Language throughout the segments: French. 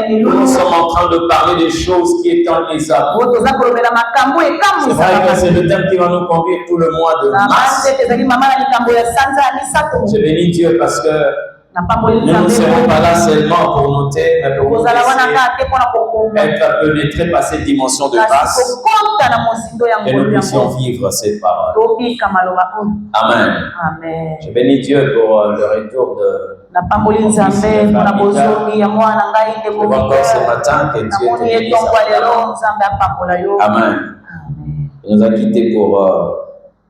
Nous sommes en train de parler des choses qui étendent les âmes. C'est vrai que c'est le thème qui va nous conduire tout le mois de mars. Je bénis Dieu parce que nous ne serons pas là seulement pour noter, mais pour nous laisser être pénétrés par cette dimension de grâce et nous puissions vivre ces paroles. Amen. Je bénis Dieu pour le retour de encore ce matin que Dieu te bénisse. Amen. Il nous a quittés pour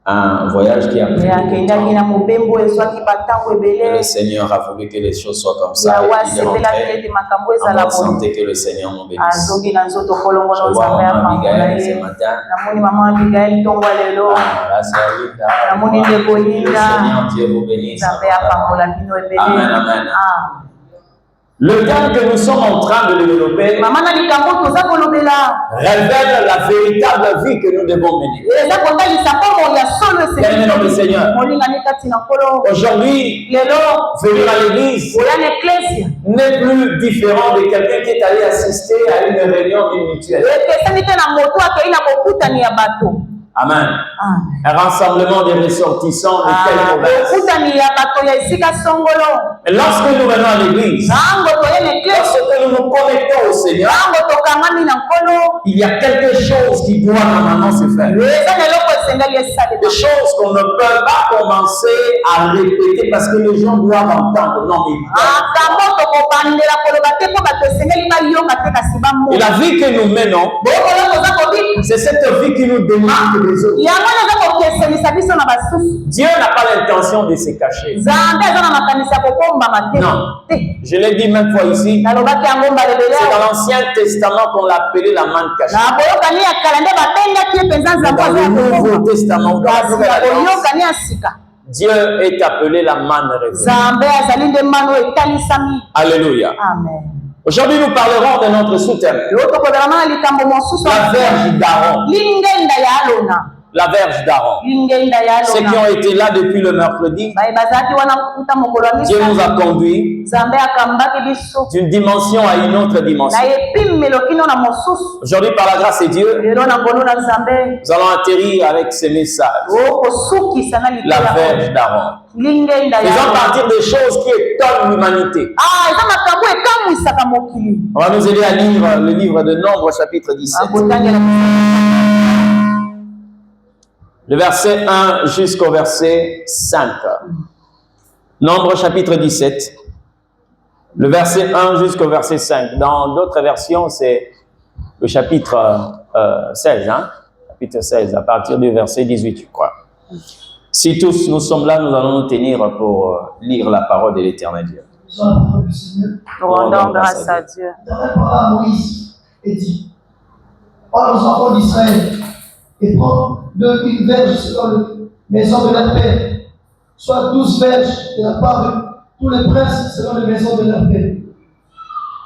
un voyage qui a pris le Seigneur a voulu que les choses soient comme ça. Il est rentré en bonne santé, que le Seigneur nous bénisse. Je vois Maman Abigail ce matin. La sœur Linda. Le Seigneur Dieu vous bénisse. Amen, amen. Le thème que nous sommes en train de développer révèle la véritable vie que nous devons mener. Bien-aimés dans le Seigneur, aujourd'hui, venir à l'église n'est plus différent de quelqu'un qui est allé assister à une réunion d'une mutuelle. Amen. Un rassemblement des ressortissants de quelle province. Et lorsque nous venons à l'église, lorsque nous nous connectons au Seigneur, il y a quelque chose qui doit normalement se faire. Des choses qu'on ne peut pas commencer à répéter parce que les gens doivent entendre. Non, mais et la vie que nous menons, c'est cette vie qui nous démarque des autres. Dieu n'a pas l'intention de se cacher. Non. Je l'ai dit même fois ici. C'est dans l'Ancien Testament qu'on l'appelait la manne cachée. Dans le Nouveau Testament, dans la Nouvelle Alliance, Dieu est appelé la manne révélée. Alléluia. Amen. Aujourd'hui, nous parlerons de notre sous-thème. La verge d'Aaron. La verge d'Aaron. Ceux qui ont été là depuis le mercredi, Dieu nous a conduits d'une dimension à une autre dimension. Aujourd'hui, par la grâce de Dieu, nous allons atterrir avec ces messages. La verge d'Aaron. Faisons partir des choses qui étonnent l'humanité. On va nous aider à lire le livre de Nombres, chapitre 17. Le verset 1 jusqu'au verset 5. Nombre chapitre 17. Le verset 1 jusqu'au verset 5. Dans d'autres versions, c'est le chapitre 16. Chapitre 16, à partir du verset 18, je crois. Si tous nous sommes là, nous allons nous tenir pour lire la parole de l'Éternel Dieu. Nous rendons grâce à Dieu. Moïse et dit, parle aux enfants d'Israël et prends une verge sur la maison de la paix, soit 12 verges de la part de tous les princes selon les maisons de la paix.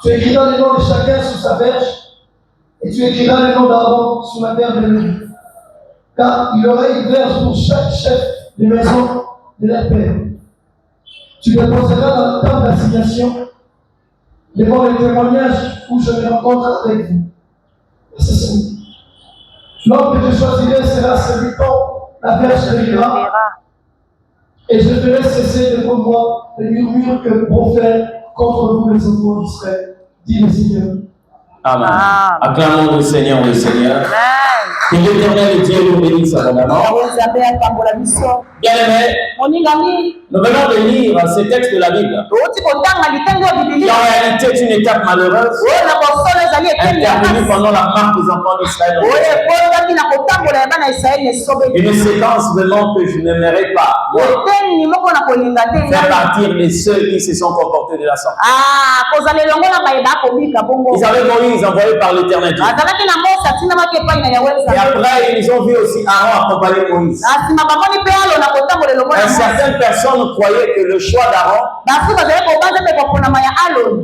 Tu écriras le nom de chacun sur sa verge et tu écriras le nom d'Aaron sur la verge de lui. Car il y aura une verge pour chaque chef de maison de la paix. Tu déposeras dans le temps d'assignation devant le témoignage où je me rencontre avec vous. L'homme que je choisirai sera celui dont la verge rira, et je ferai cesser devant moi les murmures que profèrent contre vous les enfants d'Israël, dit le Seigneur. Amen. Acclamons le Seigneur, le Seigneur. Que l'Éternel Dieu nous bénisse abondamment. Bien-aimés, nous venons de lire ce texte de la Bible, qui en réalité est une étape malheureuse, intervenue pendant la marche des enfants d'Israël. Une séquence vraiment que je n'aimerais pas faire partir les ceux qui se sont comportés de la sorte. Ils avaient Moïse envoyé par l'Éternel Dieu. Et après, ils ont vu aussi Aaron accompagner Moïse. Et certaines personnes croyaient que le choix d'Aaron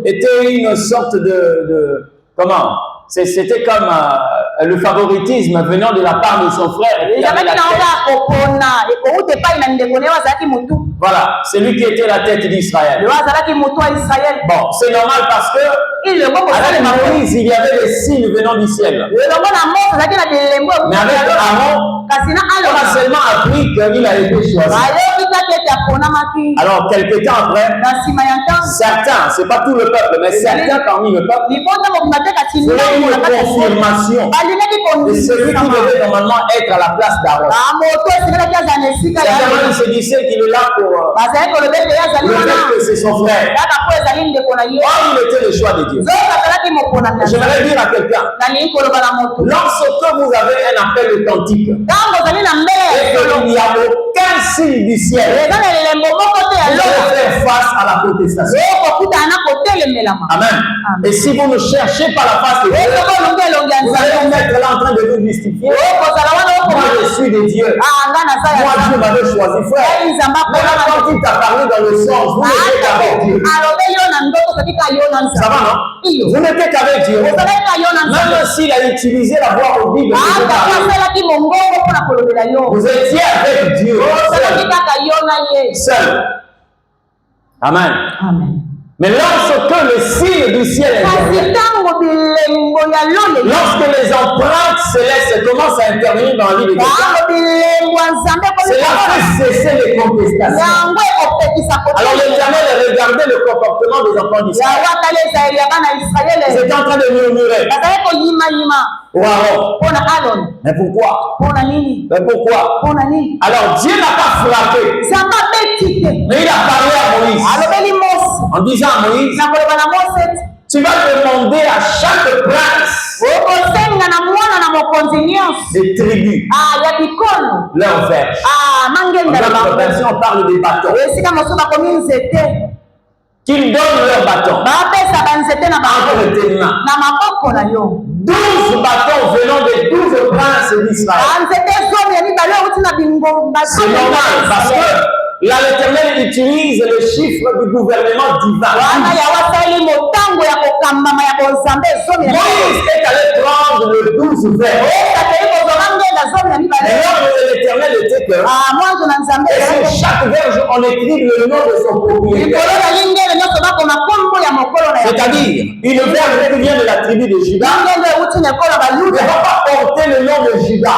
était une sorte de comment? C'était comme le favoritisme venant de la part de son frère. Voilà, c'est lui qui était la tête d'Israël. Bon, c'est normal parce que avec Moïse, il y avait des signes venant du ciel. Mais avec Aaron, on a seulement appris qu'il a été choisi. Alors, quelques temps après, certains, c'est pas tout le peuple, mais certains parmi le peuple, voulaient une confirmation de celui qui devait normalement être à la place d'Aaron. Certainement, il se disait qu'il est là pour le fait que c'est son frère. Or, il était le choix de Dieu. J'aimerais dire à quelqu'un, lorsque vous avez un appel authentique, et qu'il n'y a aucun signe du ciel, vous allez faire face à la protestation. Amen. Et si vous ne cherchez pas la face de Dieu, vous allez vous mettre là en train de vous justifier. Moi, je suis de Dieu. Moi, Dieu m'avait choisi, frère. Mais là, quand il t'a parlé dans le sens, vous n'étiez qu'avec Dieu. Ça va, non? Vous n'étiez qu'avec Dieu. Même s'il a utilisé la voix audible, vous étiez avec Dieu. Seul. Amen. Amen. Mais lorsque le signe du ciel intervient, lorsque les empreintes célestes commencent à intervenir dans la vie de quelqu'un, c'est là que cesser les contestations. Alors l'Éternel regardait le comportement des enfants d'Israël. Ils étaient en train de murmurer. Wow. Mais pourquoi? Mais pourquoi? Alors Dieu n'a pas frappé, mais il a parlé à Moïse en disant à Moïse, tu vas demander à chaque prince des tribus leur verge. Dans notre version, on parle des bâtons. Qu'ils donnent leur bâton entre tes mains. 12 bâtons venant des 12 princes d'Israël. C'est normal parce que là, l'Éternel utilise le chiffre du gouvernement divin. Moïse est allé prendre le 12 verres. Et l'ordre de l'Éternel était que et sur chaque verge, on écrit le nom de son propriétaire. C'est-à-dire, une verge qui vient de la tribu de Juda ne va pas porter le nom de Juda.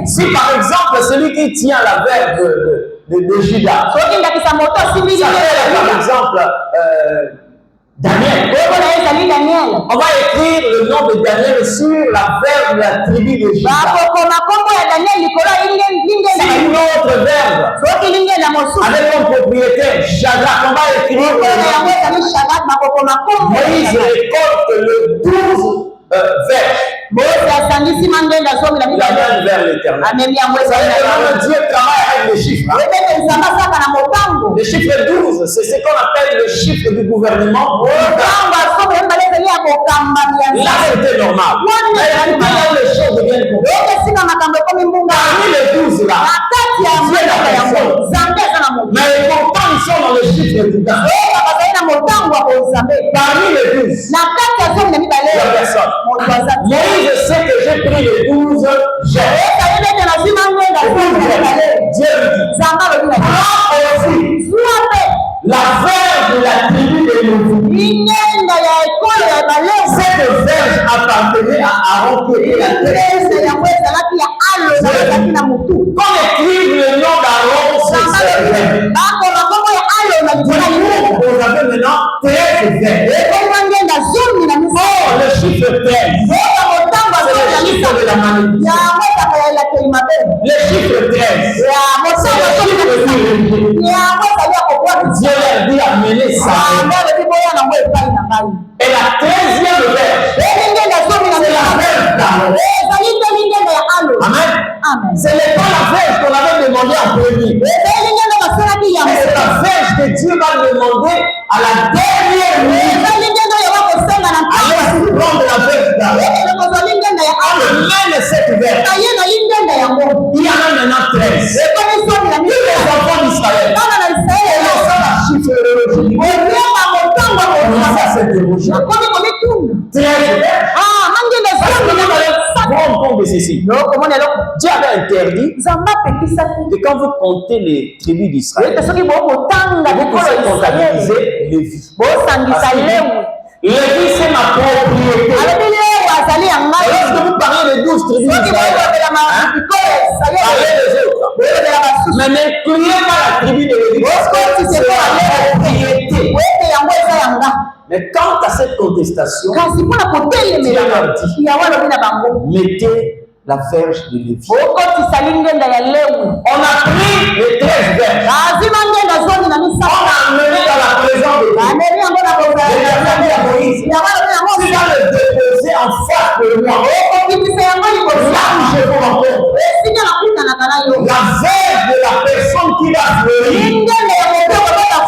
Si par exemple, celui qui tient la verge de Juda s'appelle par exemple Daniel, on va écrire le nom de Daniel sur la verge de la tribu de Juda. Si une autre verge avec un propriétaire Shadrach, on va écrire Moïse récolte le 12 verges. Il amène vers l'Éternel. Dieu travaille avec les chiffres. Le chiffre 12, c'est ce qu'on appelle le chiffre du gouvernement. Là, c'était normal. Mais maintenant, les choses deviennent complexes. Parmi les 12 là, Dieu n'a personne. Mais pourtant, ils sont dans le chiffre du temps. Parmi les 12, il n'y a personne. Moïse sait que j'ai pris les 12 jets. Dieu lui dit, prends aussi la verge de la tribu de Lévi. Cette verge appartenait à Aaron qui était la tête. Qu'on écrive le nom d'Aaron sur cette verge. Vous avez maintenant 13 verges. Oh, le chiffre 13. C'est le chiffre de la malédiction. Le chiffre 13. C'est le chiffre de Dieu leur dit amener ça. Et la 13e verge, c'est la verge d'Aaron. Amen. Ce n'est pas la verge qu'on avait demandé en premier. C'est la verge que Dieu va demander à la dernière minute. Allez prendre la verge d'Aaron. Amène cette verge. Il y en a maintenant 13. Tous les enfants d'Israël. On chiffre on a cette émotion. 13 verges. Prends compte de ceci. Dieu avait interdit que quand vous comptez les tribus d'Israël, vous puissiez comptabiliser Lévi. Lévi, c'est ma propriété. Lorsque vous parlez des 12 tribus d'Israël, parlez des autres. Mais n'incluez pas la tribu de Lévi. C'est ma propriété. Mais quant à cette contestation, Dieu leur dit, mettez la verge de Lévi. On a pris les 13 verges. On a amené dans la présence de Dieu. Il va le déposer en face de moi. Là où je vous rencontre. La verge de la personne qui va fleurir.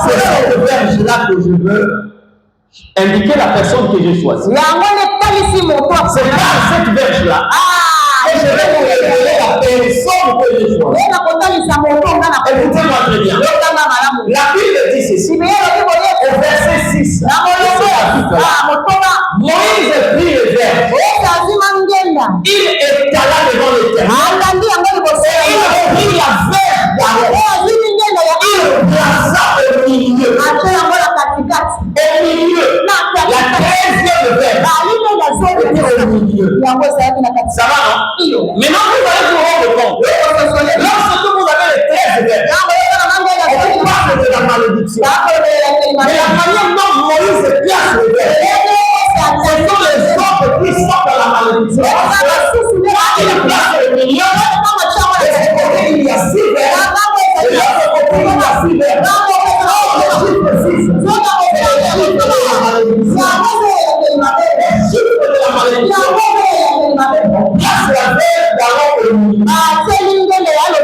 C'est cette verge-là que je veux indiquer la personne que j'ai choisie. C'est par cette verge-là que je vais vous révéler la personne que j'ai choisie. Écoutez-moi très bien. La Bible dit ceci. Au verset 6. Moïse prit le verge. Il étala devant l'Éternel. Il a pris la verge d'Aaron. Il plaça au milieu. Au milieu. La 13e verge était au milieu. Ça va, non? Maintenant, vous allez vous rendre compte. Lorsque vous avez les 13 verges, on parle de la malédiction. Mais la manière dont Moïse place le verge, ce sont les autres qui sont dans la malédiction. Il place au milieu. Et c'est pourquoi il y a 6 verges. Et l'autre côté, il y a 6 verges. Le chiffre 6. C'est le chiffre de la malédiction. Le chiffre de la malédiction. On place la verge d'Aaron au milieu.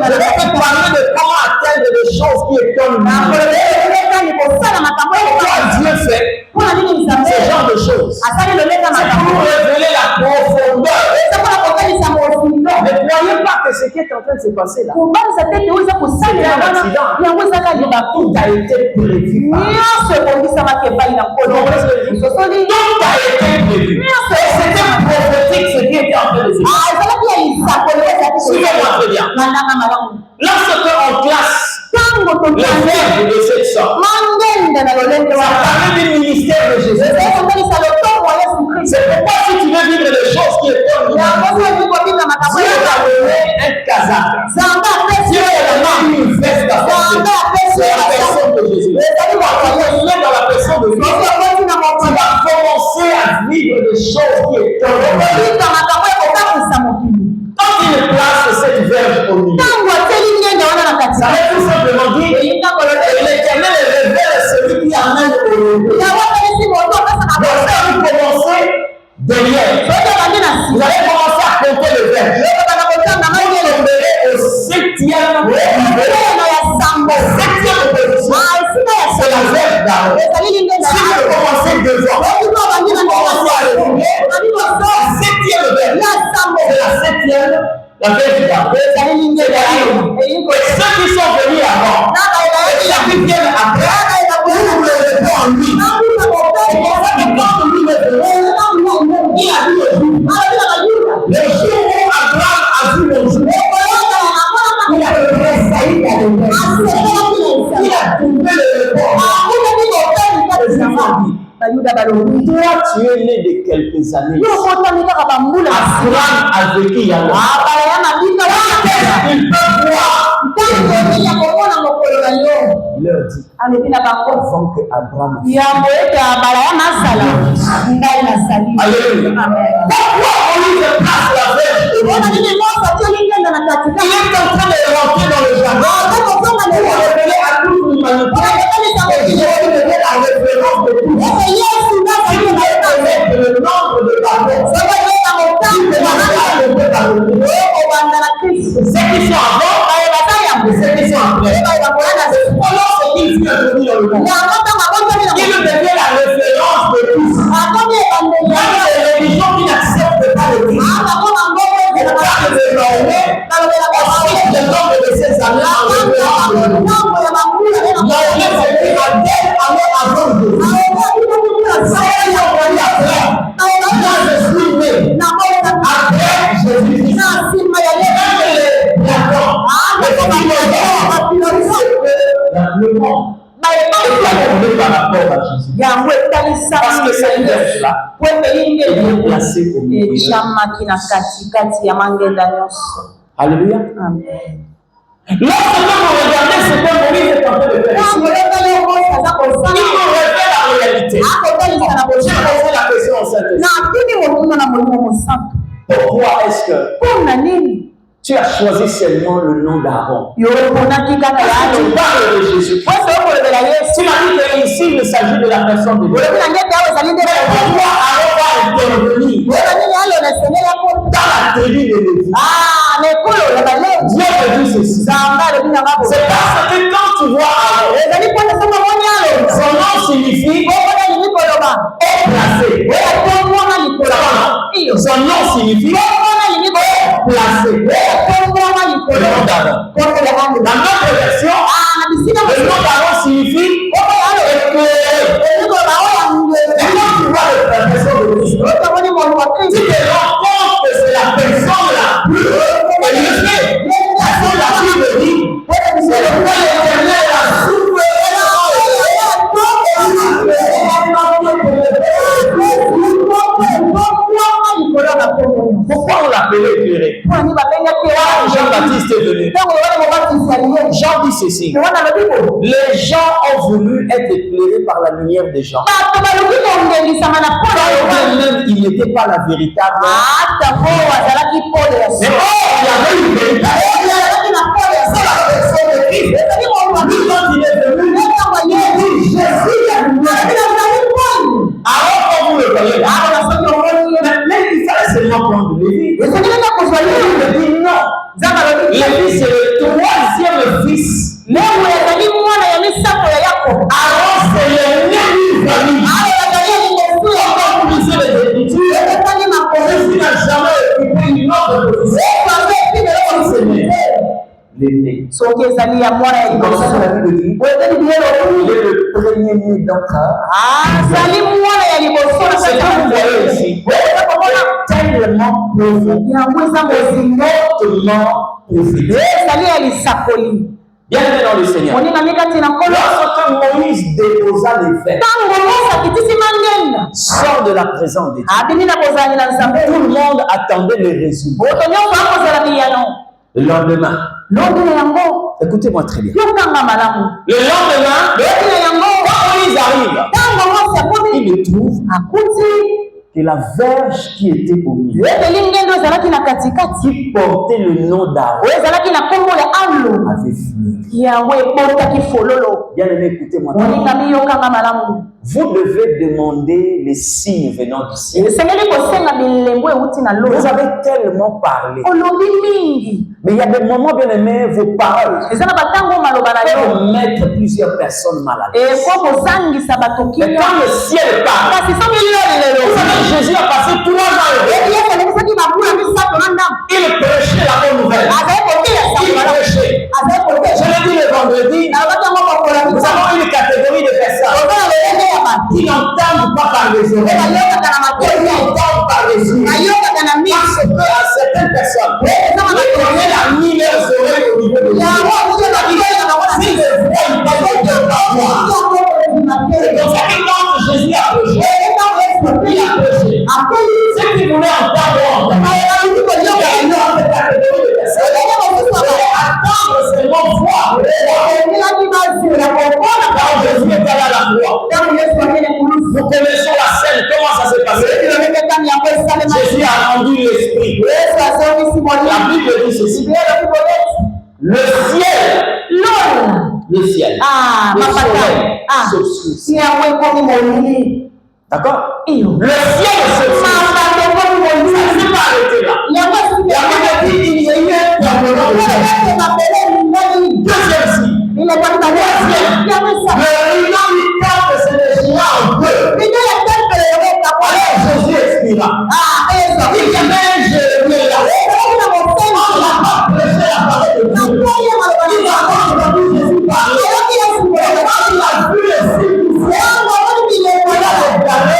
Je vais te parler de comment atteindre des choses qui étonnent. Pourquoi Dieu fait ce genre de choses? C'est pour révéler la profondeur. Ne croyez pas que ce qui est en train de se passer là, c'est un accident. Tout a été prévu. Tout a été prévu. C'était prophétique ce qui était en train de se passer. Suivez-moi très bien. Lorsque on classe les verges de cette sorte, ça parlait du ministère de Jésus. C'est pourquoi si tu veux vivre des choses qui étonnent, Dieu t'a donné un casaque. Dieu t'a donné une veste à porter. C'est la personne de Jésus. Quand tu es dans la personne de Dieu, tu vas commencer à vivre des choses qui étonnent. Quand il place cette verge au milieu, ça veut tout simplement dire que l'Éternel révèle celui qui amène au milieu. Donc, vous commencez derrière. Vous allez commencer à compter le verge. Vous tomberez au 7e position. C'est la verge d'Aaron. Si vous commencez devant, vous commencez à lever. La 7e verge. C'est la 7e. La verge d'Aaron. Ceux qui sont venus avant, et ceux qui viennent après, vous le levez en lui. C'est pour ça que quand lui est venu, il a vu le jour. Le jour où Abraham a vu le jour, il a tressailli dans le verre. Il a trouvé le repos. Toi, tu es né de quelques années. Abraham a vécu il y a longtemps. Il peut voir. Il leur dit avant que Abraham Alléluia. Pourquoi on lui place la verge? Il est en train de rentrer dans le jardin pour révéler à toute l'humanité et Jésus devient la référence de tous. Si vous voulez connaître le nombre de bâtons, ceux qui sont avant et ceux qui sont après. Comment ce qu'il vient de dire dans le monde? Il devient la référence de tous. Même les religions qui n'acceptent pas le Christ. On parle désormais ensuite le nombre de ces années en référence de nous. L'anglais c'est dit Adèle avant Jésus. C'est ce qu'on va dire après. Moi je suis né après Jésus-Christ. monde est calculé par rapport à Jésus. Parce que cette verge-là est bien placée au milieu. Alléluia. Amen. Lorsque vous regardez ce que Moïse est en train de faire ici, il nous révèle la réalité. J'ai posé la question au Saint-Esprit. Pourquoi est-ce que tu as choisi seulement le nom d'Aaron? Tu parles de Jésus. Tu m'as dit qu'ici, il s'agit de la personne de Dieu. Pourquoi Aaron va intervenir dans la tribu de Lévi? Dieu me dit ceci. C'est parce que quand tu vois Aaron, son nom signifie est placé. Son nom signifie placé. Le nom d'Aaron. Dans notre version, le nom d'Aaron signifie éclairé. Et quand tu vois la personne de Christ, tu te rends compte que c'est la personne la plus élevée. La personne la plus élevée, c'est le point éternel, la Pourquoi on l'appelait éclairé? Jean-Baptiste est venu. Jean dit ceci. Les gens ont voulu être éclairés par la lumière des gens. Même il n'était pas la véritable. Mais il y avait une véritable. C'est la personne de Christ. Quand il est venu, il dit Jésus est venu. Alors, quand vous le voyez, mais il fallait seulement prendre Lévi. Il dit non. Lévi, c'est le troisième fils. Aaron, c'est le même famille. Quand vous lisez les Écritures, Jésus n'a jamais occupé une autre position. L'aîné. Comme ça, la Bible dit, il est le premier-né d'entre eux. C'est que vous voyez ici, tellement profond, hautement prophétique. Bien aimé dans le Seigneur. Lorsque Moïse déposa les veines, sort de la présence de Dieu. Tout le monde attendait le résultat. Le lendemain, écoutez-moi très bien. Le lendemain, quand Moïse arrive, il trouve que la verge qui était au milieu, qui portait le nom d'Aaron, avait fleuri. Bien aimé, écoutez-moi. Vous devez demander les signes venant du ciel. Vous avez tellement parlé. Mais il y a des moments, bien aimés, vos paroles peuvent mettre plusieurs personnes mal à l'aise. Mais quand le ciel parle, Jésus a passé 3 ans. Il prêchait la bonne nouvelle. Il prêchait. Je l'ai dit le vendredi, nous avons une catégorie de personnes qui n'entendent pas par les oreilles, qui entendent par les yeux. Parce que à certaines personnes, le Éternel a mis leurs oreilles au niveau de Dieu. S'ils ne voient pas, ils ne peuvent pas voir. C'est comme ça que quand Jésus a prêché, il a prêché. Ceux qui voulaient entendre, il y a une autre catégorie de personnes. Attendre seulement voir. Quand Jésus est allé à la croix, nous connaissons la scène, comment ça s'est passé. Jésus a rendu l'esprit. La Bible dit ceci. Le ciel, le ciel, le soleil s'obscurcit. D'accord? Le ciel s'obscurcit. Ça ne s'est pas arrêté là. La Bible dit il y a eu un tremblement de terre. Deuxième signe. Le rideau du temple se déchira en deux. Alors Jésus expira. Il dit mais Jérémie là. On n'a pas prêché la parole de Dieu. Il a entendu Jésus parler. Il a vu les signes du ciel. Il a déclaré.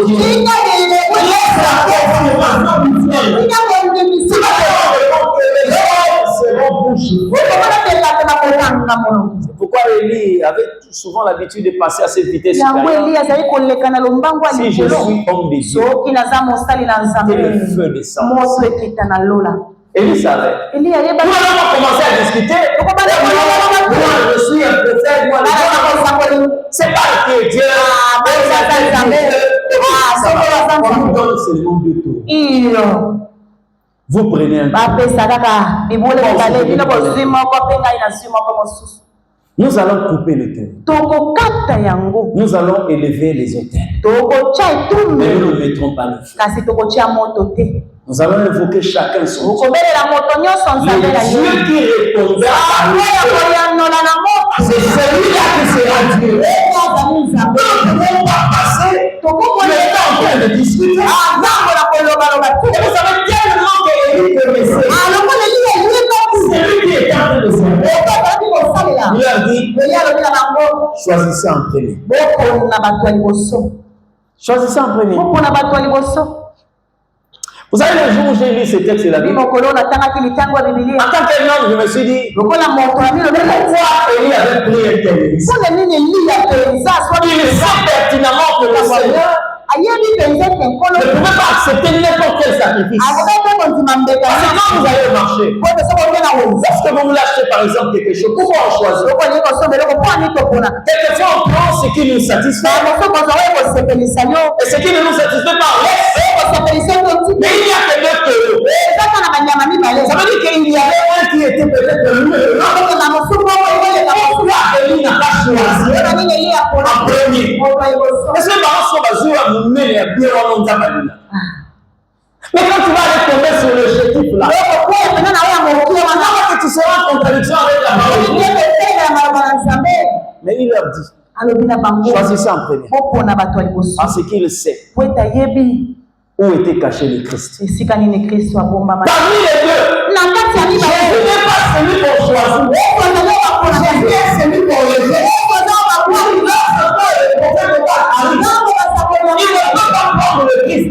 Dieu. Laisse la confirmation du ciel. Tu vas te rendre compte que les hommes seront bouches. C'est pourquoi Élie avait souvent l'habitude de passer à cette vitesse supérieure. Si je suis homme de Dieu, c'est le feu descend. Élie savait. Nous allons commencer à discuter. Moi, je suis un prophète. C'est pas que Dieu. On nous donne seulement 2 tours. Vous prenez un tour. Nous allons couper le tour. Nous allons élever les autels. Mais nous ne mettrons pas le feu. Nous allons invoquer chacun son Dieu. Le Dieu qui répondra par le feu, c'est celui-là qui sera Dieu. Nous ne pouvons pas passer le temps en train de discuter. Et vous savez tellement qu'Élie connaissait. C'est lui qui est en train de servir. Il leur dit, choisissez en premier. Choisissez en premier. Vous savez, le jour où j'ai lu ce texte de la Bible, en tant qu'homme, je me suis dit, pourquoi Élie avait pris un tel risque? Il sait pertinemment que le Seigneur ne pouvait pas accepter n'importe quel sacrifice. Parce que quand vous allez marcher, lorsque vous voulez acheter par exemple quelque chose, pourquoi on choisit? Quelquefois on prend ce qui nous satisfait, et ce qui ne nous satisfait pas, mais il n'y a que 2 taureaux. Ça veut dire qu'il y avait un qui était peut-être mieux. Pourquoi Élie n'a pas choisi en premier? Parce que mais quand tu vas aller tomber sur le chétif là, tu seras en contradiction avec la parole. Mais il leur dit, choisissez en premier. Parce qu'il sait où était caché le Christ. Parmi les deux, je n'ai pas celui qu'on choisit. J'ai celui qu'on rejette. Il ne peut pas prendre le Christ.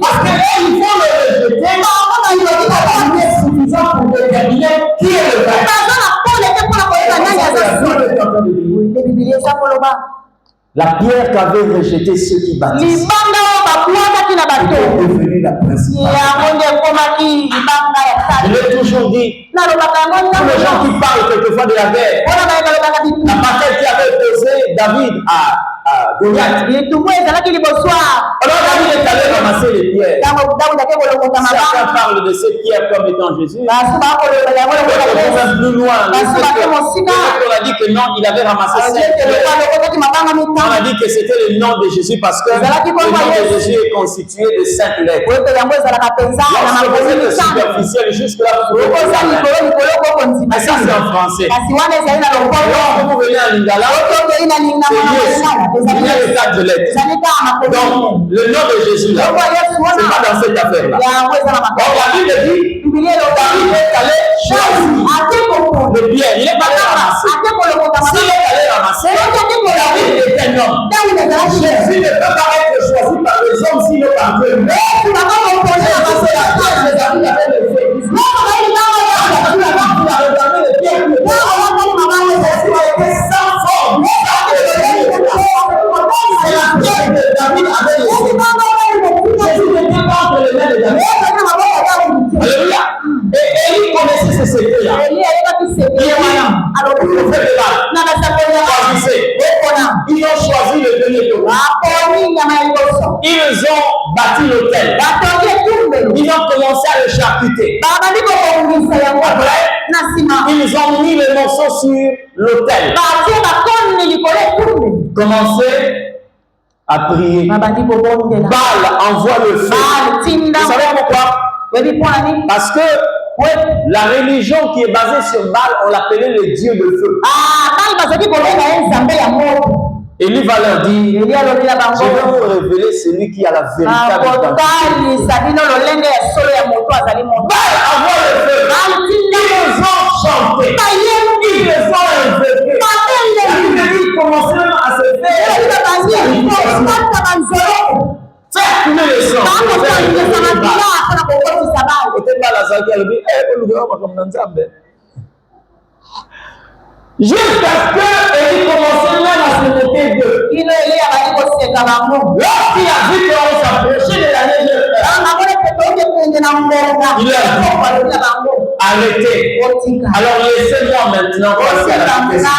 Parce que il faut le rejeter. Il est suffisant pour déterminer qui est le vrai. La pierre qu'avaient rejeté ceux qui bâtissent est devenue la principale. Je l'ai toujours dit, tous les gens qui parlent quelquefois de la guerre, la bataille qui avait opposé David à Goliath. Alors David est allé ramasser les pierres. Certains parlent de ces pierres comme étant Jésus. Plus loin, on a dit que non, il avait ramassé 5 pierres. On a dit que c'était le nom de Jésus parce que le nom de Jésus est constitué de 5 lettres. Lorsque vous êtes superficiel, jusque-là, vous pouvez pas. Mais ça, c'est en français. Lorsque vous venez en lingala, c'est Jésus. Il y a le 4 lettres. Donc, le nom de Jésus, là, c'est pas dans cette affaire-là. Donc, la Bible dit, David est allé choisir le bien. Il n'est pas allé ramasser. S'il est allé ramasser, David est un homme. Jésus ne peut pas être choisi par les hommes s'il est par Dieu. C'est la tâche de David avec le feu. C'est la pierre de David avec le feu. Jésus n'était pas entre les mains de David. Alléluia. Et Élie connaissait ce secret-là. Il est ils ont choisi le dernier tour. Ils ont bâti l'autel. Ils ont commencé à le charcuter. Après, ils ont mis les morceaux sur l'autel. Commencez à prier. Baal envoie le feu. Vous savez pourquoi? Parce que la religion qui est basée sur Baal, on l'appelait le dieu de feu. Élie va leur dire, je vais vous révéler celui qui a la véritable identité. Baal envoie le feu. Ils ont chanté. Ils les ont invoqués. Ils commencent à se faire. le sang. C'était pas la salle qui a dit, jusqu'à ce qu'il commençait même à se moquer d'eux. Lorsqu'il a vu qu'on s'approchait de la neige, il a dit, arrêtez. Alors laissez-moi maintenant passer à la question.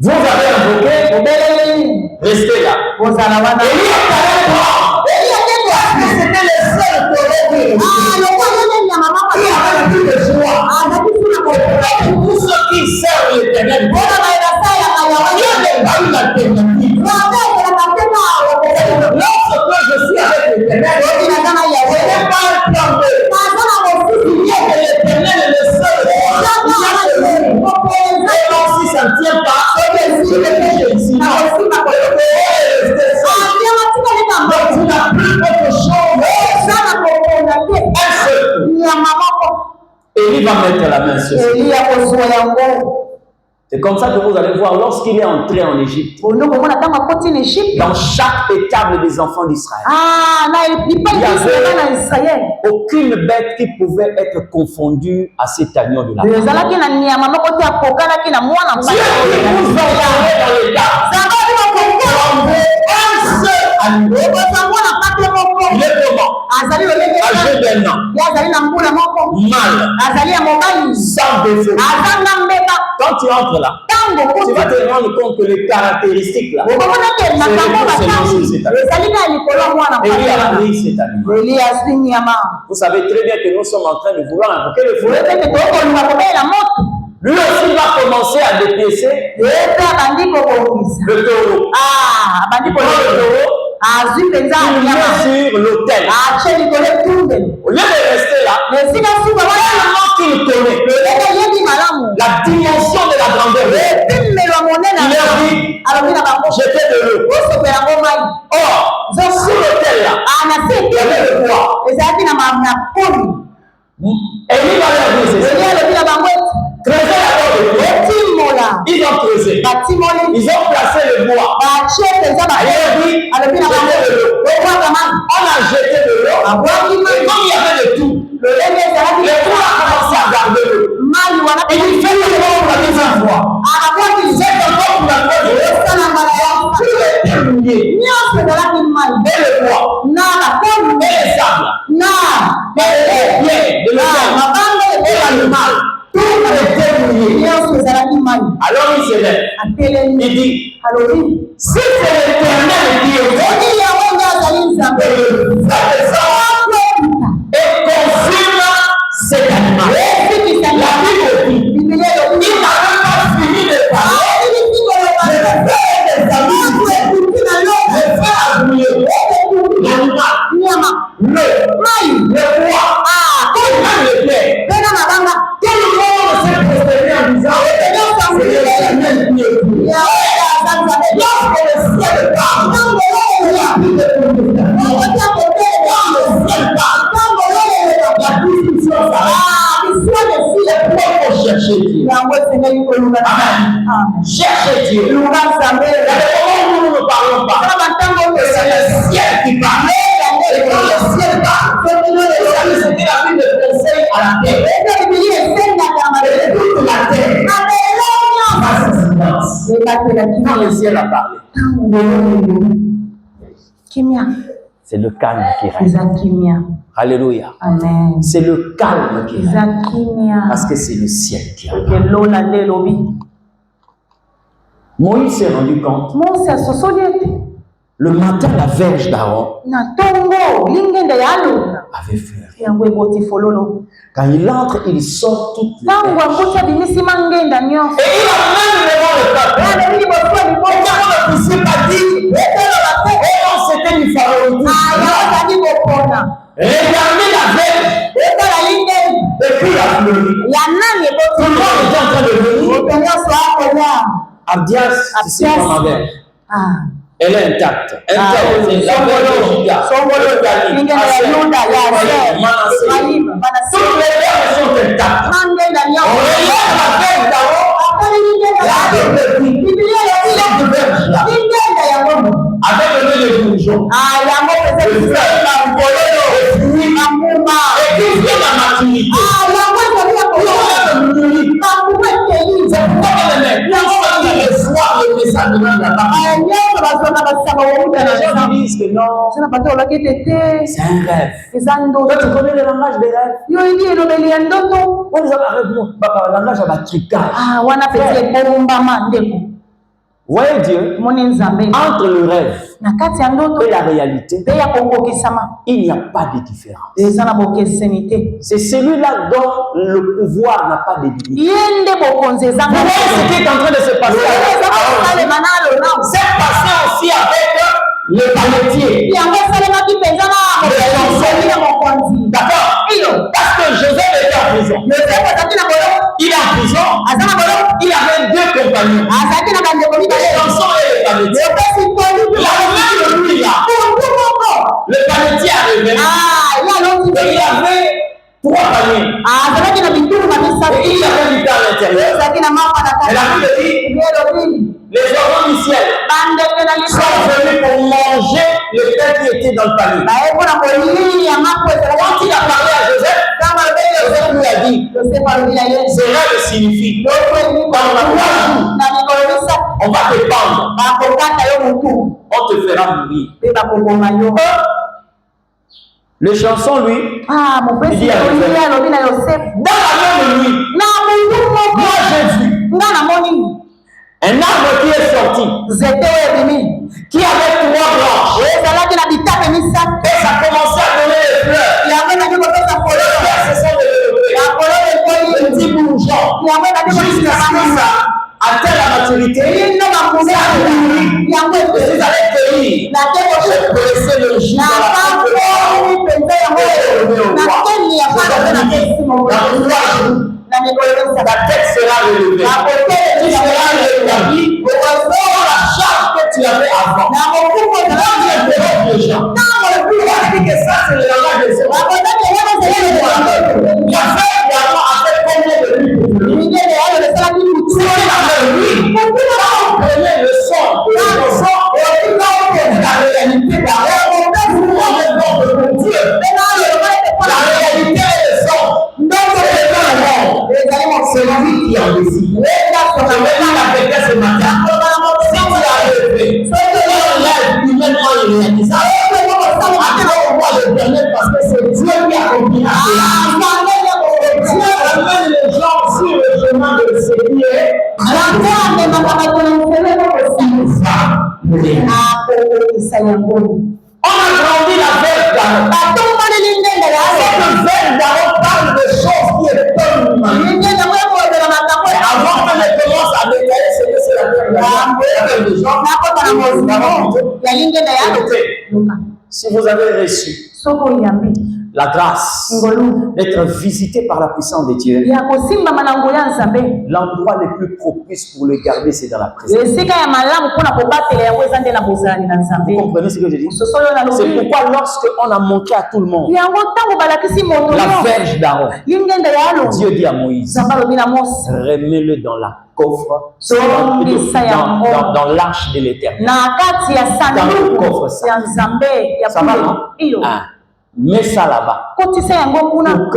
Vous avez invoqué, restez là. C'était le seul tous ceux qui servent l'Éternel, Dieu n'est pas une alternative. Lorsque je suis avec l'Éternel, ce n'est pas un plan B. L'Éternel est le seul. Et donc si ça ne tient pas, je vais pécher ici. Donc tu n'as plus autre chose. Élie va mettre la main sur lui. C'est comme ça que vous allez voir lorsqu'il est entré en Égypte. Dans chaque étable des enfants d'Israël, il n'y avait aucune bête qui pouvait être confondue à cet agneau de la terre. Dieu vous envoie dans l'étable. Il est comment? Âgé d'un an. Mal. Sans défaut. Quand tu entres là, tu vas te rendre compte que les caractéristiques là, Élie a pris cet animal. Vous savez très bien que nous sommes en train de vouloir invoquer le feu. Lui aussi va commencer à dépiécer le taureau. Le taureau, il met sur l'autel. Au lieu de rester là, tellement qu'il connaît la dimension de la grandeur, il leur dit, jetez de l'eau. Or, sur l'autel là, il y avait le bois. Élie va leur dire ceci. Creusez d'abord le bois. Ils ont creusé. Ils ont placé le bois. Et il a dit, jetez de l'eau. On a jeté de l'eau. Et comme il y avait de tout, le bois a commencé à garder l'eau. Et il fait le bois pour la deuxième fois. C'est encore pour la troisième fois. Tout est mouillé. Et le bois. Et les sables. Et les pieds de l'autel. Et l'animal. Tout était mouillé. Alors il se lève. Il dit, si c'est l'Éternel qui est et consume cet animal. La Bible dit, il n'a même pas fini de parler. Je vais faire des amis. Je vais faire abouiller l'animal, le bois, et même le pied. Tout le monde s'est prosterné en disant, c'est l'Éternel qui est venu. Lorsque le ciel parle, il n'y a plus de contestation. Lorsque le ciel parle, la discussion s'arrête. C'est pourquoi il faut chercher Dieu. Amen. Cherchez Dieu. Il y a des moments où nous ne parlons pas. C'est le ciel qui parle. Et quand le ciel parle, c'est la vie de conseil à la terre. Et toute la terre. Quand le ciel a parlé, c'est le calme qui règne. Alléluia. Amen. C'est le calme qui règne. Parce que c'est le ciel qui a parlé. Moïse s'est rendu compte. Le matin, la verge d'Aaron avait fleuri. Quand il entre, il sort toutes les verges. Et il a même devant le peuple. Pourquoi le disciple a dit, oh non, c'était du pharaonisme. Regardez la verge. Et puis la fleuri. Tout le monde était en train de venir. Abdias, c'est comme ma verge. Elle est intacte. La verge de Juda, toutes les verges sont intactes. On regarde la verge d'Aaron. Avec le nez de bourgeon. disent que non, c'est un rêve. Toi, tu connais le langage des rêves? Le langage de trucage. Voyez Dieu, entre le rêve et la réalité, il n'y a pas de différence. C'est celui-là dont le pouvoir n'a pas de limite. Vous voyez ce qui est en train de se passer. C'est passé aussi avec le panetier. D'accord? Parce que Joseph était en prison. Il est en prison. Il avait deux compagnons. Le chanson et le panetier. La main de lui là. Le panetier arrivait. Et il avait 3 paniers. Et il avait du temps à l'intérieur. Et la Bible dit, les oiseaux du ciel sont venus pour manger le pain qui était dans le panier. Quand il a parlé à Joseph, Joseph lui a dit, ce rêve signifie, dans 3 jours, on va te pendre, on te fera mourir. Le chanson, lui, il dit à Joseph, dans la même nuit, moi j'ai vu un arbre qui est sorti, qui avait 3 branches, et ça commençait à donner les fleurs. Les fleurs se sont développées, les petits bourgeons, jusqu'à ce que ça atteint la maturité. Et vous allez cueillir. Je connaissais le jour de la ta tête sera relevée. Tu seras rétabli pour la charge que tu avais avant. Les gens. Que ça, c'est le langage de Dieu. Il a fait également avec combien de lui pour lui. C'est la même lui. Quand on prenait le son, la réalité derrière, vous rendez compte de Dieu. La réalité est le son. C'est lui qui en décide. Je vais dire à quelqu'un ce matin, si tu as rêvé, humainement il réalise ça. Accorde-moi le dernier parce que c'est Dieu qui a accompli la Dieu amène les gens sur le chemin de Seigneur. On a grandi la veille d'Aaron. Le veille d'Aaron parle de choses qui est comme humaine. Avant qu'on ne commence à détailler ce que c'est la veille d'Aaron, si vous avez reçu la grâce d'être visité par la puissance de Dieu, l'endroit le plus propice pour le garder, c'est dans la présence. Vous comprenez ce que je dis? C'est pourquoi lorsque on a montré à tout le monde la verge d'Aaron, Dieu dit à Moïse, remets-le dans la coffre, dans l'arche de l'Éternel. Dans le coffre, ça va, non? Mets ça là-bas pour que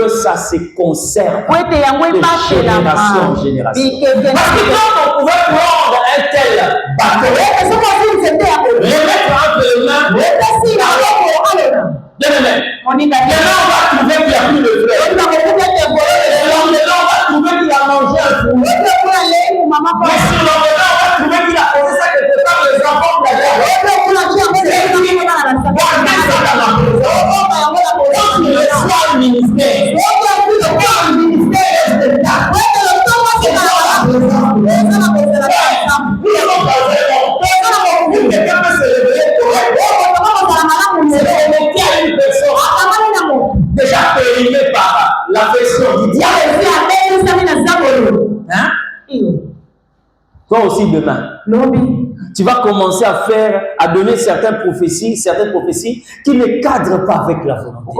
ça se conserve de génération en génération. Parce que quand on pouvait prendre un tel bateau, remettre entre les mains, demain on va trouver qu'il n'y a plus de fleurs. Le lendemain, on va trouver qu'il a mangé un fruit. Mais sur le lendemain, on va trouver qu'il a posé ça quelque part, les enfants de la guerre. Quand tu reçois le ministère, déjà périmé par l'affection du diable. Hein? Toi aussi demain, tu vas commencer à donner certaines prophéties qui ne cadrent pas avec la volonté.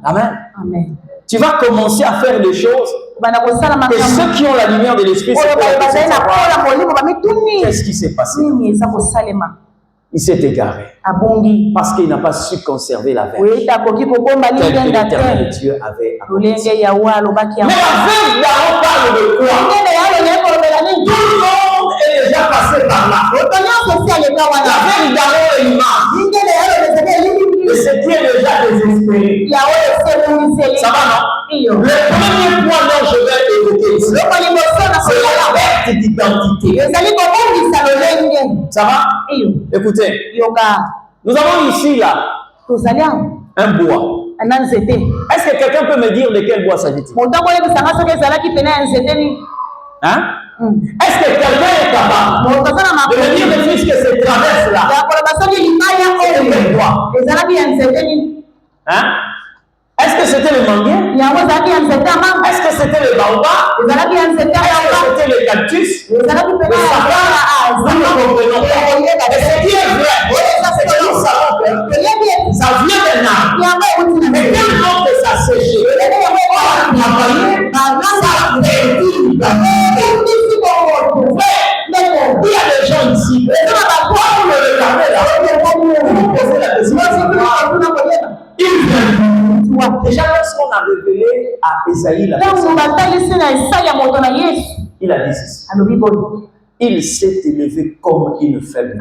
Amen. Amen. Tu vas commencer à faire des choses que ceux qui ont la lumière de l'esprit se posent la question, qu'est-ce qui s'est passé? Il s'est égaré. Parce qu'il n'a pas su conserver la verge. Tel que l'Éternel Dieu avait apporté. Mais la verge d'Aaron parle de quoi? Tout le monde est déjà passé par là. La verge d'Aaron est immense. Et c'est qui est déjà désespéré. Ça va, non? Le premier point dont je vais évoquer ici, c'est la perte d'identité. Ça va? Écoutez, nous avons ici là un bois. Est-ce que quelqu'un peut me dire de quel bois s'agit-il? Hein? Est-ce que quelqu'un est capable de me dire depuis que cette traverse-là, c'est quel bois? Hein? Est-ce que c'était le manguier? Est-ce que c'était le baobab? Est-ce que c'était le cactus? Le sapin? Nous ne comprenons pas. Et ce qui est vrai, c'est que nous savons que ça vient d'un arbre. Mais quel temps que ça séché, ça il y a des gens ici. Pourquoi vous me regardez là? Vous me posez la question. Il vient. Déjà, lorsqu'on a révélé à Esaïe la personne, il a dit ceci. Il s'est élevé comme une faible.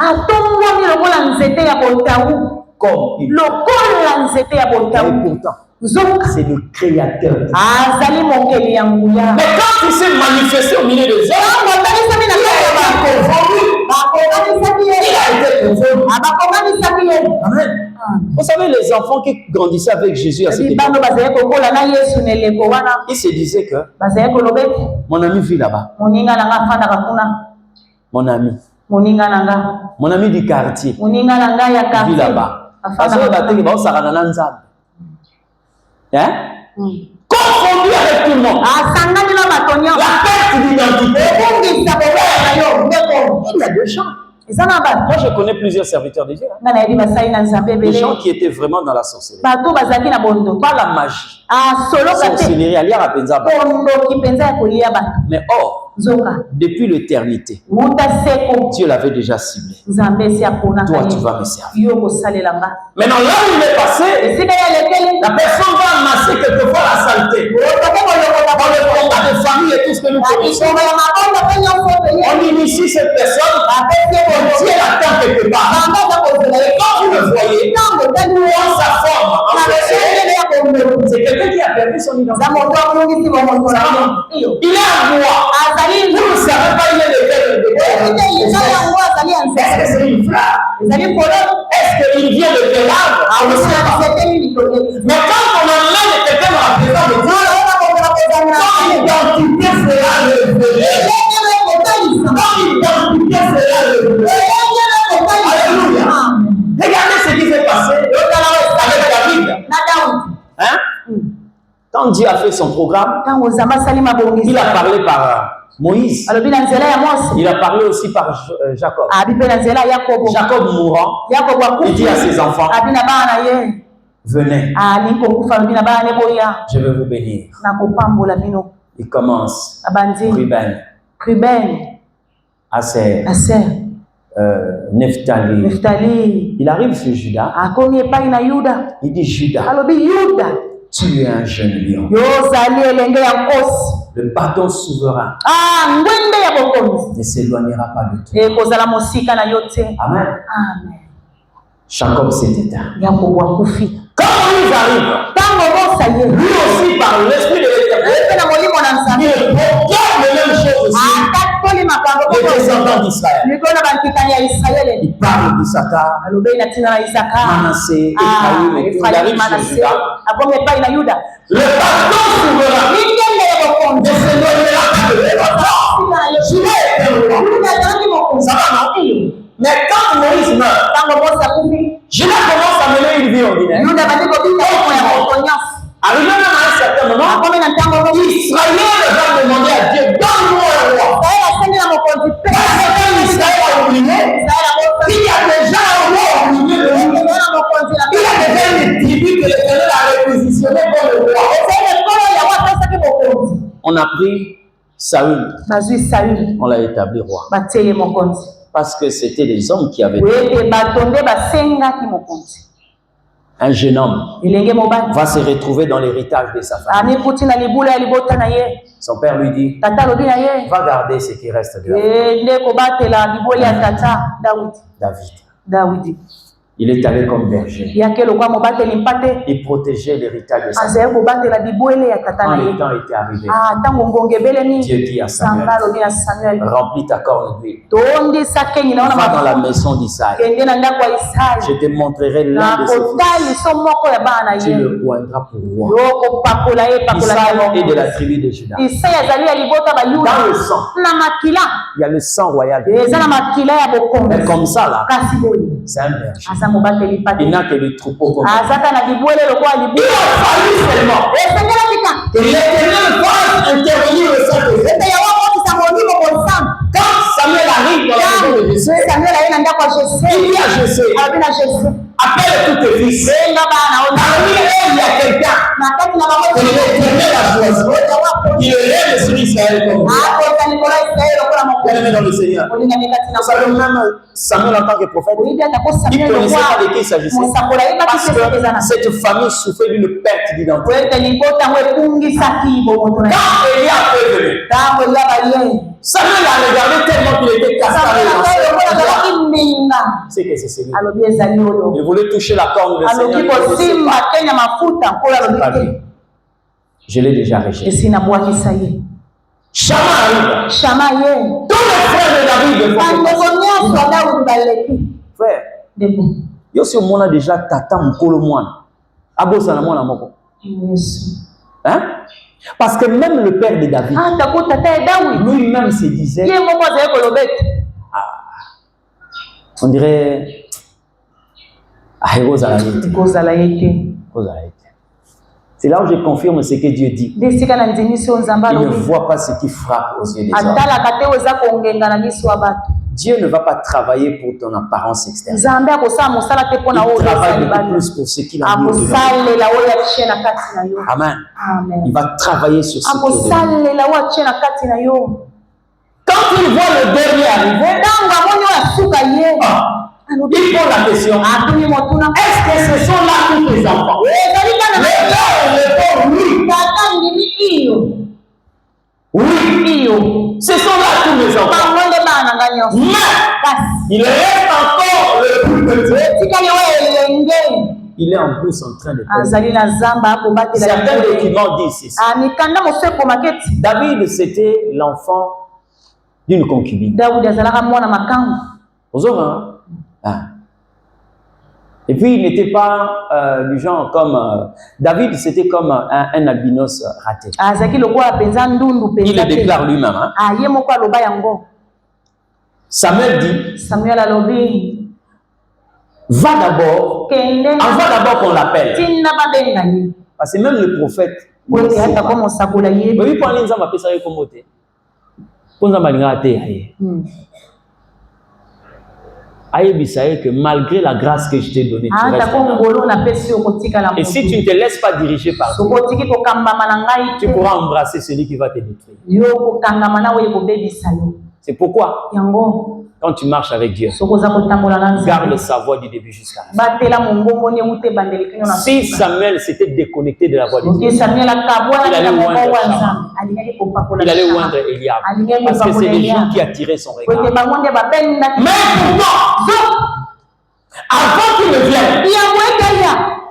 Comme une faible. Et pourtant, c'est le créateur. Mais quand il s'est manifesté au milieu des hommes, il a été confondu. Amen. Vous savez, les enfants qui grandissaient avec Jésus à cette époque, ils se disaient que mon ami vit là-bas. Mon ami du quartier vit là-bas. Hein? Confondu avec tout le monde. La perte d'identité. Il y a deux gens. Moi, je connais plusieurs serviteurs de Dieu. Des gens qui étaient vraiment dans la sorcellerie. Pas la magie. Sorcellerie, mais or, depuis l'éternité, Dieu l'avait déjà ciblé. Toi, tu vas me servir. Maintenant, là où il est passé, la personne va amasser quelquefois la saleté. Dans le combat de famille et tout ce que nous connaissons, on initie cette personne, Dieu l'attend quelque part. Et quand vous le voyez, dans sa forme, c'est quelqu'un qui a perdu son identité. Il est à moi. Vous ne savez pas, il est de quel. Est-ce que c'est une fleur? Est-ce qu'il vient de quel arbre? On ne sait pas. Mais quand on emmène quelqu'un dans la présence de Dieu, son identité sera révélée. Alléluia. Regardez ce qui s'est passé avec David. Hein? Quand Dieu a fait son programme, il a parlé par Moïse. Il a parlé aussi par Jacob. Jacob mourant, il dit à ses enfants, venez, je vais vous bénir. Il commence. Ruben, Aser, Nephtali. Il arrive sur Judas. Il dit Judas, tu es un jeune lion. Le bâton souverain ne s'éloignera pas de toi. Amen. Jacob s'est éteint. Quand Moïse arrive, lui aussi par l'esprit de l'Éternel, il proclame la même chose aussi. Les descendants d'Israël. Il parle d'Issachar, Manassé, Ephraïm, et tout. Il arrive sur Judas. Le bâton souverain ne s'éloignera pas de toi. Ça va, non? Mais quand Moïse meurt, Judas commence à mener une vie ordinaire. Arrivé même à un certain moment, Israël va demander à Dieu, donne-moi un roi. Parce que Israël a oublié, il y a déjà un roi au milieu de lui. Il y a déjà une tribu que l'Éternel a réquisitionné comme le roi. On a pris Saül. On l'a établi roi. Parce que c'était des hommes qui avaient... Un jeune homme va se retrouver dans l'héritage de sa famille. Son père lui dit, va garder ce qui reste de David. Il est allé comme berger. Il protégeait l'héritage de sa famille. Quand le temps était arrivé, Dieu dit à Samuel, remplis ta corne d'huile. Va dans la maison d'Isaïe. Je te montrerai l'un de ses fils. Tu le oindras pour roi. Isaïe est de la tribu de Juda. Dans le sang, il y a le sang royal. Mais comme ça, là, c'est un berger. Il n'a que les troupeaux comme ça. Il a fallu seulement que l'Éternel fasse intervenir le Saint-Esprit. Quand Samuel arrive dans la maison de Jessé, il dit à Jessé, appelle tous tes fils. Parmi eux, il y a quelqu'un que l'Éternel a choisi. Il est lève sur Israël comme ça. Bien-aimé dans le Seigneur. Vous savez, même Samuel en tant que prophète, il ne connaissait pas de qui il s'agissait. Parce que cette famille souffrait d'une perte d'identité. Quand Élie a prévenu, Samuel a regardé tellement qu'il était cascaré. C'est que c'est celui. Il voulait toucher la corne de Seigneur. Je l'ai déjà rejeté. Shama arrive. Tous les frères de David. Frère, yo si on a déjà tata mukolo mwana. Abosa na mwana moko. Hein? Parce que même le père de David, lui-même se disait, on dirait, c'est là où je confirme ce que Dieu dit. Il ne voit pas ce qui frappe aux yeux des hommes. Dieu ne va pas travailler pour ton apparence extérieure. Il travaille beaucoup plus pour ce qu'il a mis au-dedans. Amen. Il va travailler sur ce qui est dedans. Quand il voit le dernier arriver, il pose la question, est-ce que ce sont là tous les enfants? Oui, ce sont là tous les enfants. Mais il reste encore le plus petit. Il est en plus en train de faire. Certains documents disent ceci. David, c'était l'enfant d'une concubine. Et puis il n'était pas du genre comme David, c'était comme un albinos raté. Il le déclare lui-même. Hein? Samuel dit, va d'abord, envoie d'abord qu'on l'appelle. Parce que même le prophète, que malgré la grâce que je t'ai donnée, tu restes là. Et si tu ne te laisses pas diriger par Dieu, tu pourras embrasser celui qui va te détruire. C'est pourquoi, quand tu marches avec Dieu, garde sa voix du début jusqu'à la fin. Si Samuel s'était déconnecté de la voix de Dieu, il allait oindre Shama. Il allait oindre Eliab. Parce que c'est les gens qui attiraient son regard. Mais pourtant, avant qu'il ne vienne,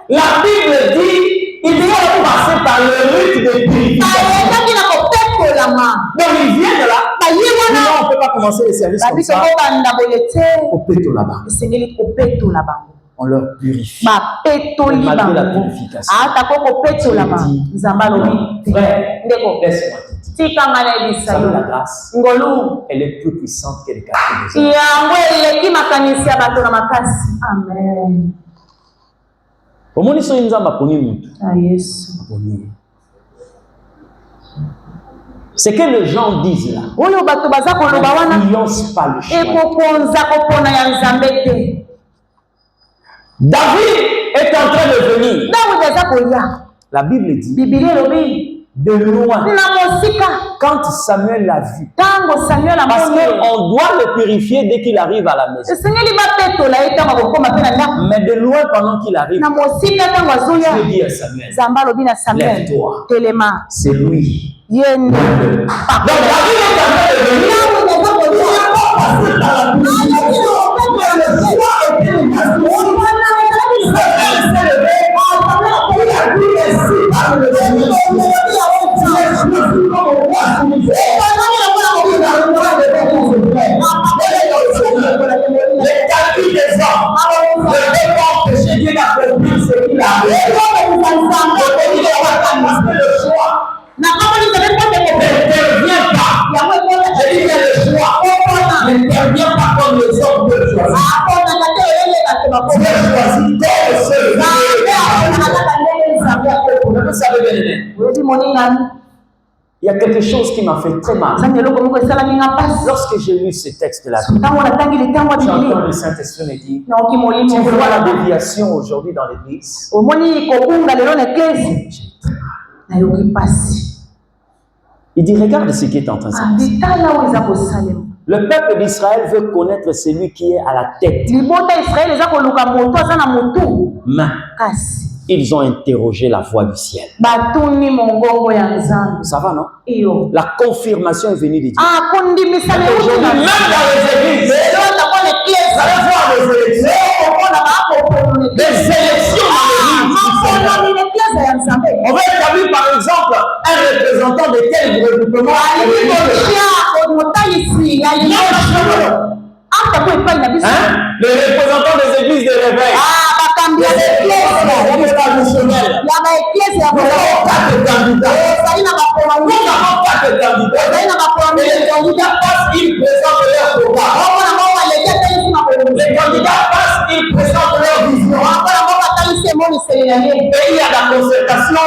la Bible dit il faut passer par le rite de purification. Donc ils viennent là. Sinon, on ne peut pas commencer les services comme ça. Au péto là-bas. On leur purifie. Malgré la purification. Frère, laisse-moi te dire. La grâce, elle est plus puissante que les calculs des hommes. Ce que les gens disent là, n'influence pas le choix. David est en train de venir. La Bible dit, de loin. Quand Samuel l'a vu, parce qu'on doit le purifier dès qu'il arrive à la maison. Mais de loin, pendant qu'il arrive, Dieu dit à Samuel, lève-toi, c'est lui. Donc la vie est les calculs des hommes ne peuvent pas empêcher Dieu d'accomplir ce qu'il a fait. Le choix n'intervient pas. Je dis que le choix n'intervient pas comme les hommes peuvent choisir. Dieu choisit comme seul. Vous savez bien, il y a quelque chose qui m'a fait très mal. Lorsque j'ai lu ce texte-là, j'entends le Saint-Esprit me dire, tu vois la déviation aujourd'hui dans l'église. Il dit, regarde ce qui est en train de se passer. Le peuple d'Israël veut connaître celui qui est à la tête. Mais ils ont interrogé la voix du ciel. Ça va, non? La confirmation est venue de Dieu. Aujourd'hui, même dans les églises, vous allez voir des élections dans l'église. On va établir par exemple un représentant de tel regroupement. Le représentant des églises de réveil. Les églises traditionnelles. Nous avons 4 candidats. Et les candidats passent, ils présentent leur programme. Les candidats passent, ils présentent leur vision. Et il y a la concertation.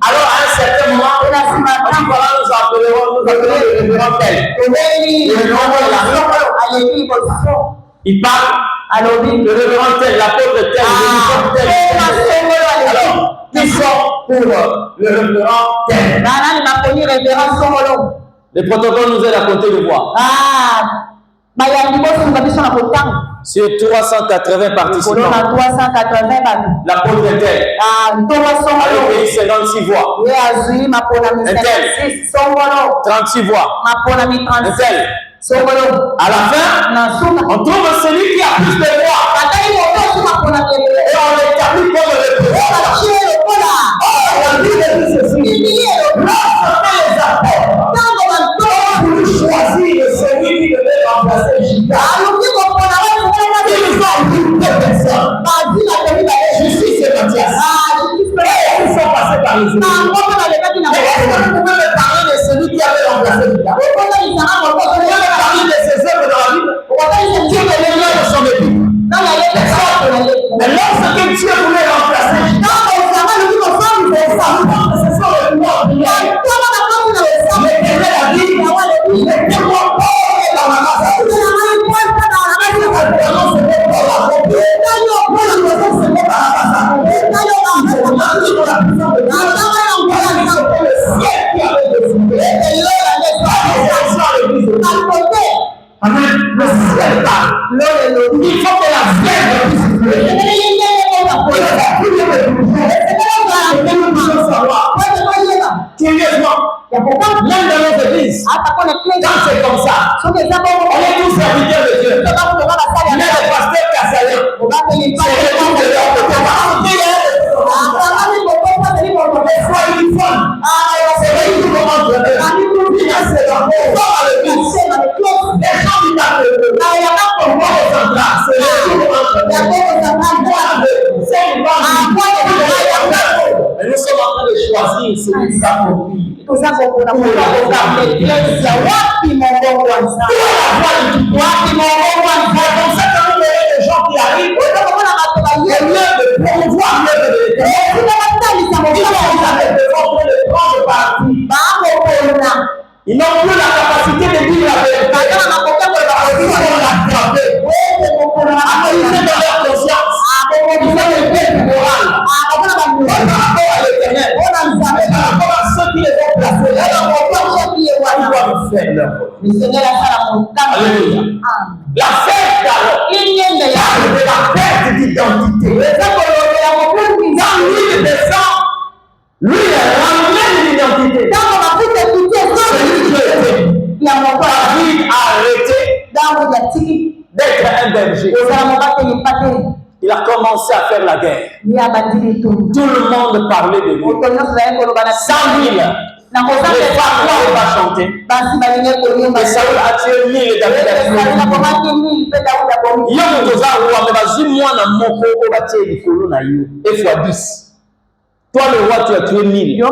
Alors à un certain moment, nous appellerons le révérend tel. Il parle, alors le révérend tel, l'apôtre tel, tel. Alors, qui sont pour le révérend tel? Le protocole nous aide à compter les voix. Sur 380 participants, l'apôtre tel a obéi 56 voix. Un tel, 36 voix. Un tel. À la fin, on trouve celui qui a plus de voix. Et on l'établit comme le représentant. La Bible dit ceci. Lorsque les apôtres ont voulu choisir celui qui devait remplacer Judas, ils ont pris 2 personnes. Justice et Matthias. Ils sont passés par les églises. Est-ce que vous pouvez me parler de celui qui avait remplacé Judas? Vous pouvez me parler de ses œuvres dans la Bible? Qui est le lien de son équipe? Mais lorsque Dieu voulait remplacer Judas, ce sont les pouvoirs de l'Éternel a dit, mettez-moi dans la masse. Amen. Le ciel parle. Il faut que la terre puisse brûler. Curieusement, même dans nos églises, quand c'est comme ça, on est tous serviteurs de Dieu. Mais le pasteur Kassayan, c'est le nom de leur côté. Les fois uniformes, c'est vrai qu'ils commencent à dire, il y a ces rapports à l'église. Les gens qui t'appellent, il n'y a pas pour moi aux centrales, c'est les jours entre eux. C'est une bande. Et nous sommes en train de choisir celui qui va accomplir. Pour la voix du Dans cette année, il y a des gens qui arrivent, au lieu de promouvoir l'œuvre de l'Éternel, ils n'ont plus la capacité de dire la vérité. Ils sont attrapés. Analysés dans leur conscience. Ils ont le bien moral. Par rapport à l'Éternel. faire leur volonté. Alléluia. La fête d'Aaron, c'est la perte d'identité. Quand lui descend, lui ramène l'identité. David a arrêté d'être un berger. Il a commencé à faire la guerre. Tout le monde parlait de lui. 100 000. Les femmes n'avaient pas chanté. Et Saül a tué 1000 et David a tué 1000. Toi le roi tu as tué 1000.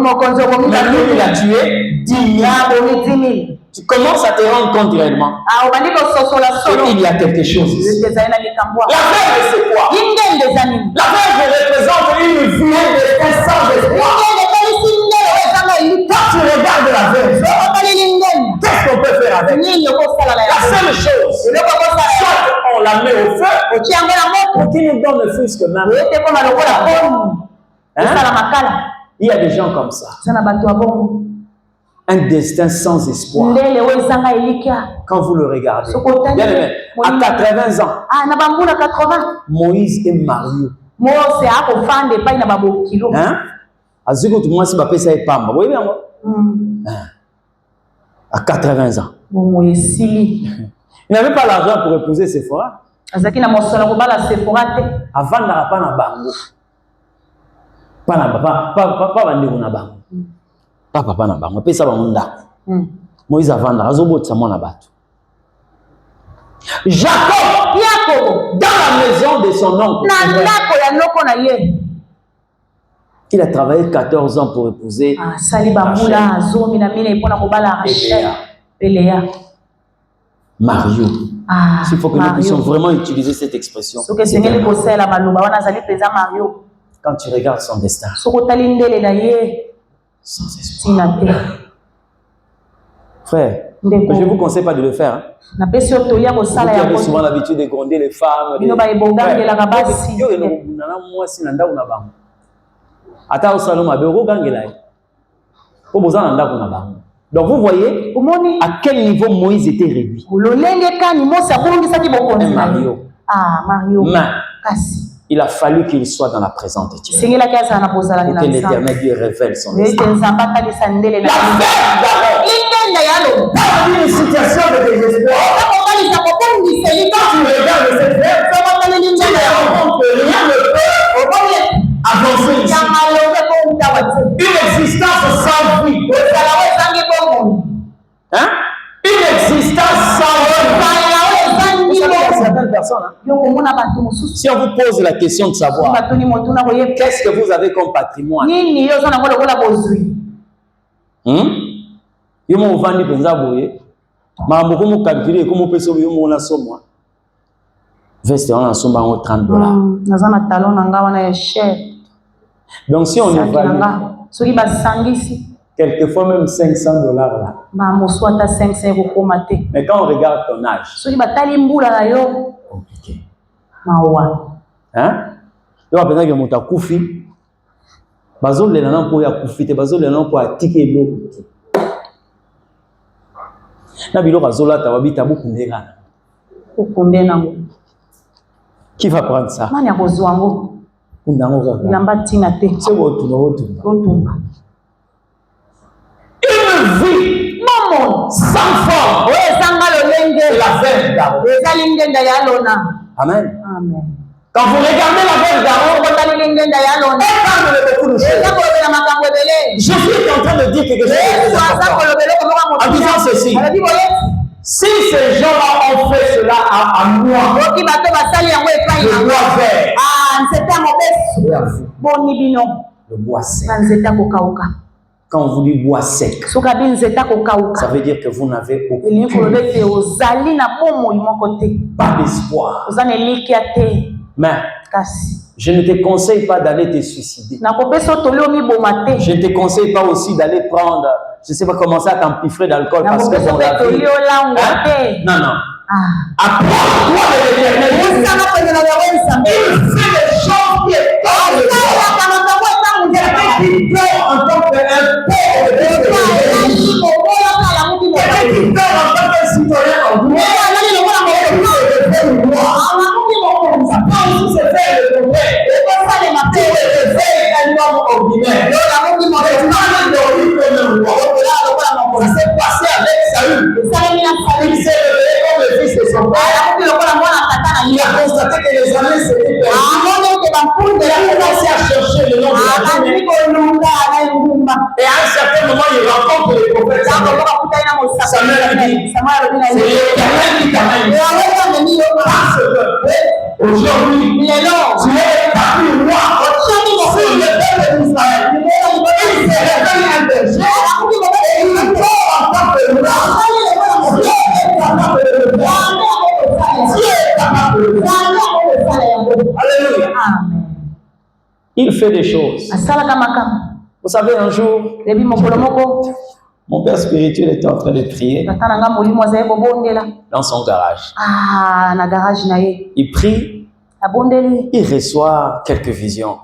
Mais lui il a tué 10 000. Tu commences à te rendre compte réellement qu'il y a quelque chose ici. La verge c'est quoi? La verge représente une vie de sans espoir. Quand tu regardes la verge, qu'est-ce qu'on peut faire avec? La seule chose, soit on la met au feu, ou qui nous donne le fusque même. Il y a des gens comme ça. Un destin sans espoir. Quand vous le regardez, bien aimé, à 80 ans, Moïse et Mario. Hein? À 80 ans. Il n'avait pas l'argent pour épouser Sephora. Avant, il n'a pas bango. Papa na bango pesa ba munda Moïse avanda azobot sa mona bato. Jacob dans la maison de son oncle il a travaillé 14 ans pour épouser Mario. S'il faut que nous puissions vraiment utiliser cette expression. Quand tu regardes son destin, sans espoir. Frère, je ne vous conseille pas de le faire. Hein. Vous avez souvent l'habitude de gronder les femmes. Donc vous voyez à quel niveau Moïse était réduit. Mario. Il a fallu qu'il soit dans la présence de Dieu. Pour que l'Éternel Dieu révèle son destin. La fête d'Aaron. Dans une situation de désespoir. Quand tu regardes cette fête, tu te rends compte que rien ne peut avancer ici. Une existence sans vie. Hein? Une existence sans vie. Certaines personnes, hein? Si on vous pose la question de savoir qu'est-ce que vous avez comme patrimoine, $30. Donc si on évalue quelquefois même $500 là. Mais quand on regarde ton âge, compliqué. Hein? Donc après que monta koufi, bazo le nanan pour ya koufi te bazo le nanan pour atike l'eau. Na bilo bazo la tawabi tabu kundera. Qui va prendre ça? C'est une vie sans forme. C'est la fête d'Aaron. Amen. Quand vous regardez la fête d'Aaron, beaucoup de choses. Jésus est en train de dire quelque chose en disant ceci. Si ces gens-là ont fait cela à moi, je dois faire. Le bois sec. Quand on vous dit bois sec, ça veut dire que vous n'avez pas d'espoir. Mais je ne te conseille pas d'aller te suicider. Je ne te conseille pas aussi d'aller prendre, je ne sais pas, commencer à t'empiffrer d'alcool parce que bon, la vie, hein? Non. Apprends-toi de l'Éternel. Il fait des choses qui étonnent le cœur. En tant qu'un père de Dieu, constaté que les années s'étaient perdues. Il a commencé à chercher le nom de la Bible. Et à un certain moment, il rencontre les prophètes. Samuel lui dit, c'est l'Éternel qui t'amène. Parce que aujourd'hui, tu es parmi moi sur le peuple d'Israël. Il se révèle un berger. Et il dort en tant que roi. Dieu est capable de le faire. Dieu est capable de le faire. Alléluia. Il fait des choses. Vous savez, un jour, mon père spirituel était en train de prier dans son garage. Il prie, il reçoit quelques visions.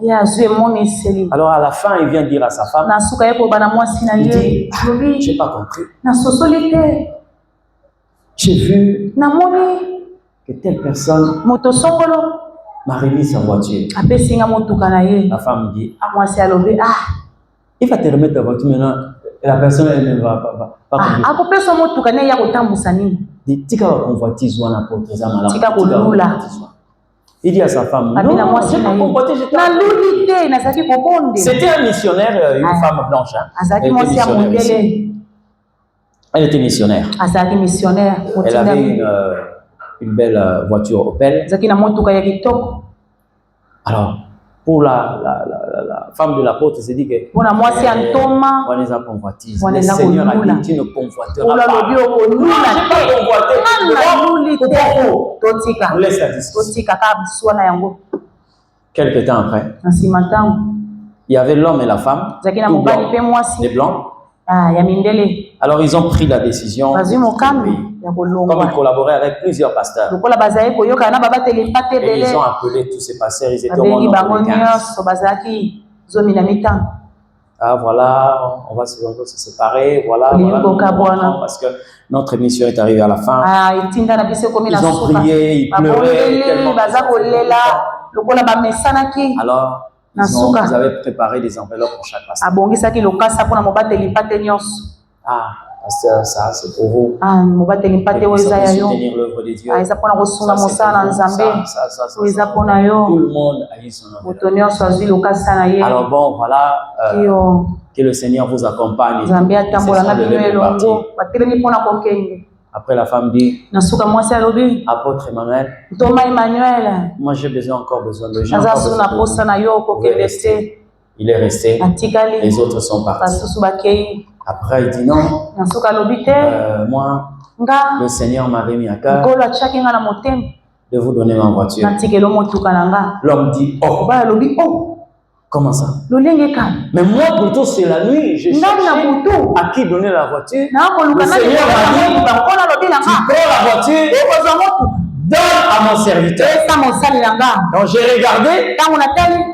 Alors à la fin, il vient dire à sa femme, il dit, je n'ai pas compris. J'ai vu que telle personne m'a remis sa voiture. La femme dit, il va te remettre ta voiture maintenant. Et la personne, elle ne va pas il dit à sa femme, non, je n'ai pas convoité, c'était un missionnaire, une femme blanche. Elle était missionnaire. Elle avait une belle voiture Opel. Alors, pour la femme de l'apôtre, c'est dit que on les a convoités. Le Seigneur a dit, tu ne convoiteras pas. Non, je n'ai pas convoité. On laisse la discussion. Quelque temps après, il y avait l'homme et la femme, les blancs. Alors ils ont pris la décision, comme ils collaboraient avec plusieurs pasteurs. Et ils ont appelé tous ces pasteurs, ils étaient au moins dans les 15. Ah voilà, on va se séparer, voilà, parce que notre mission est arrivée à la fin. Ils ont prié, ils pleuraient tellement. Alors, ils avaient préparé des enveloppes pour chaque pasteur. Ah, pasteur, ça c'est pour vous. Vous allez soutenir l'œuvre de Dieu. Ça, tout le monde a eu son enveloppe. Alors bon, voilà, que le Seigneur vous accompagne. Après, la femme dit, apôtre Emmanuel, moi j'ai encore besoin de gens. Il est resté. Les autres sont partis. Après, il dit non. Moi, le Seigneur m'avait mis à cœur de vous donner ma voiture. L'homme dit, oh. Comment ça? Mais moi, plutôt, c'est la nuit. Je cherchais à qui donner la voiture. Le Seigneur m'a dit, tu prends la voiture, donne à mon serviteur. Donc j'ai regardé,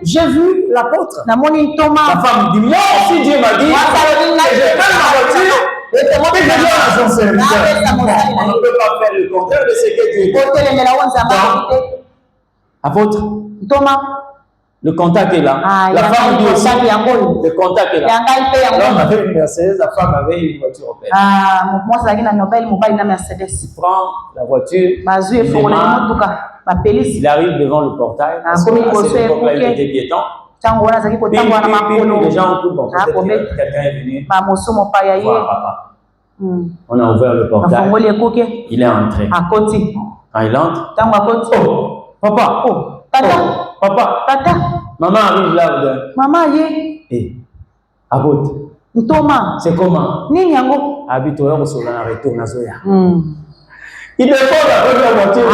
j'ai vu l'apôtre. La femme dit, moi aussi Dieu m'a dit, je prends la voiture et je donne à son serviteur. On ne peut pas faire le contraire de ce que Dieu dit. Apôtre, le contact est là. La femme dit aussi, le contact est là. L'homme avait une Mercedes, la femme avait une voiture Opel. Il prend la voiture, il arrive devant le portail, parce qu'à cette époque-là, il était piéton. Les gens ont tout bon. Quelqu'un est venu voir papa. On a ouvert le portail, il est entré. Quand il entre, oh, papa, oh, papa, maman arrive là. Maman y est. Abote. C'est comment? Habituellement, on se retourne à Zoya. Il dépose la première voiture.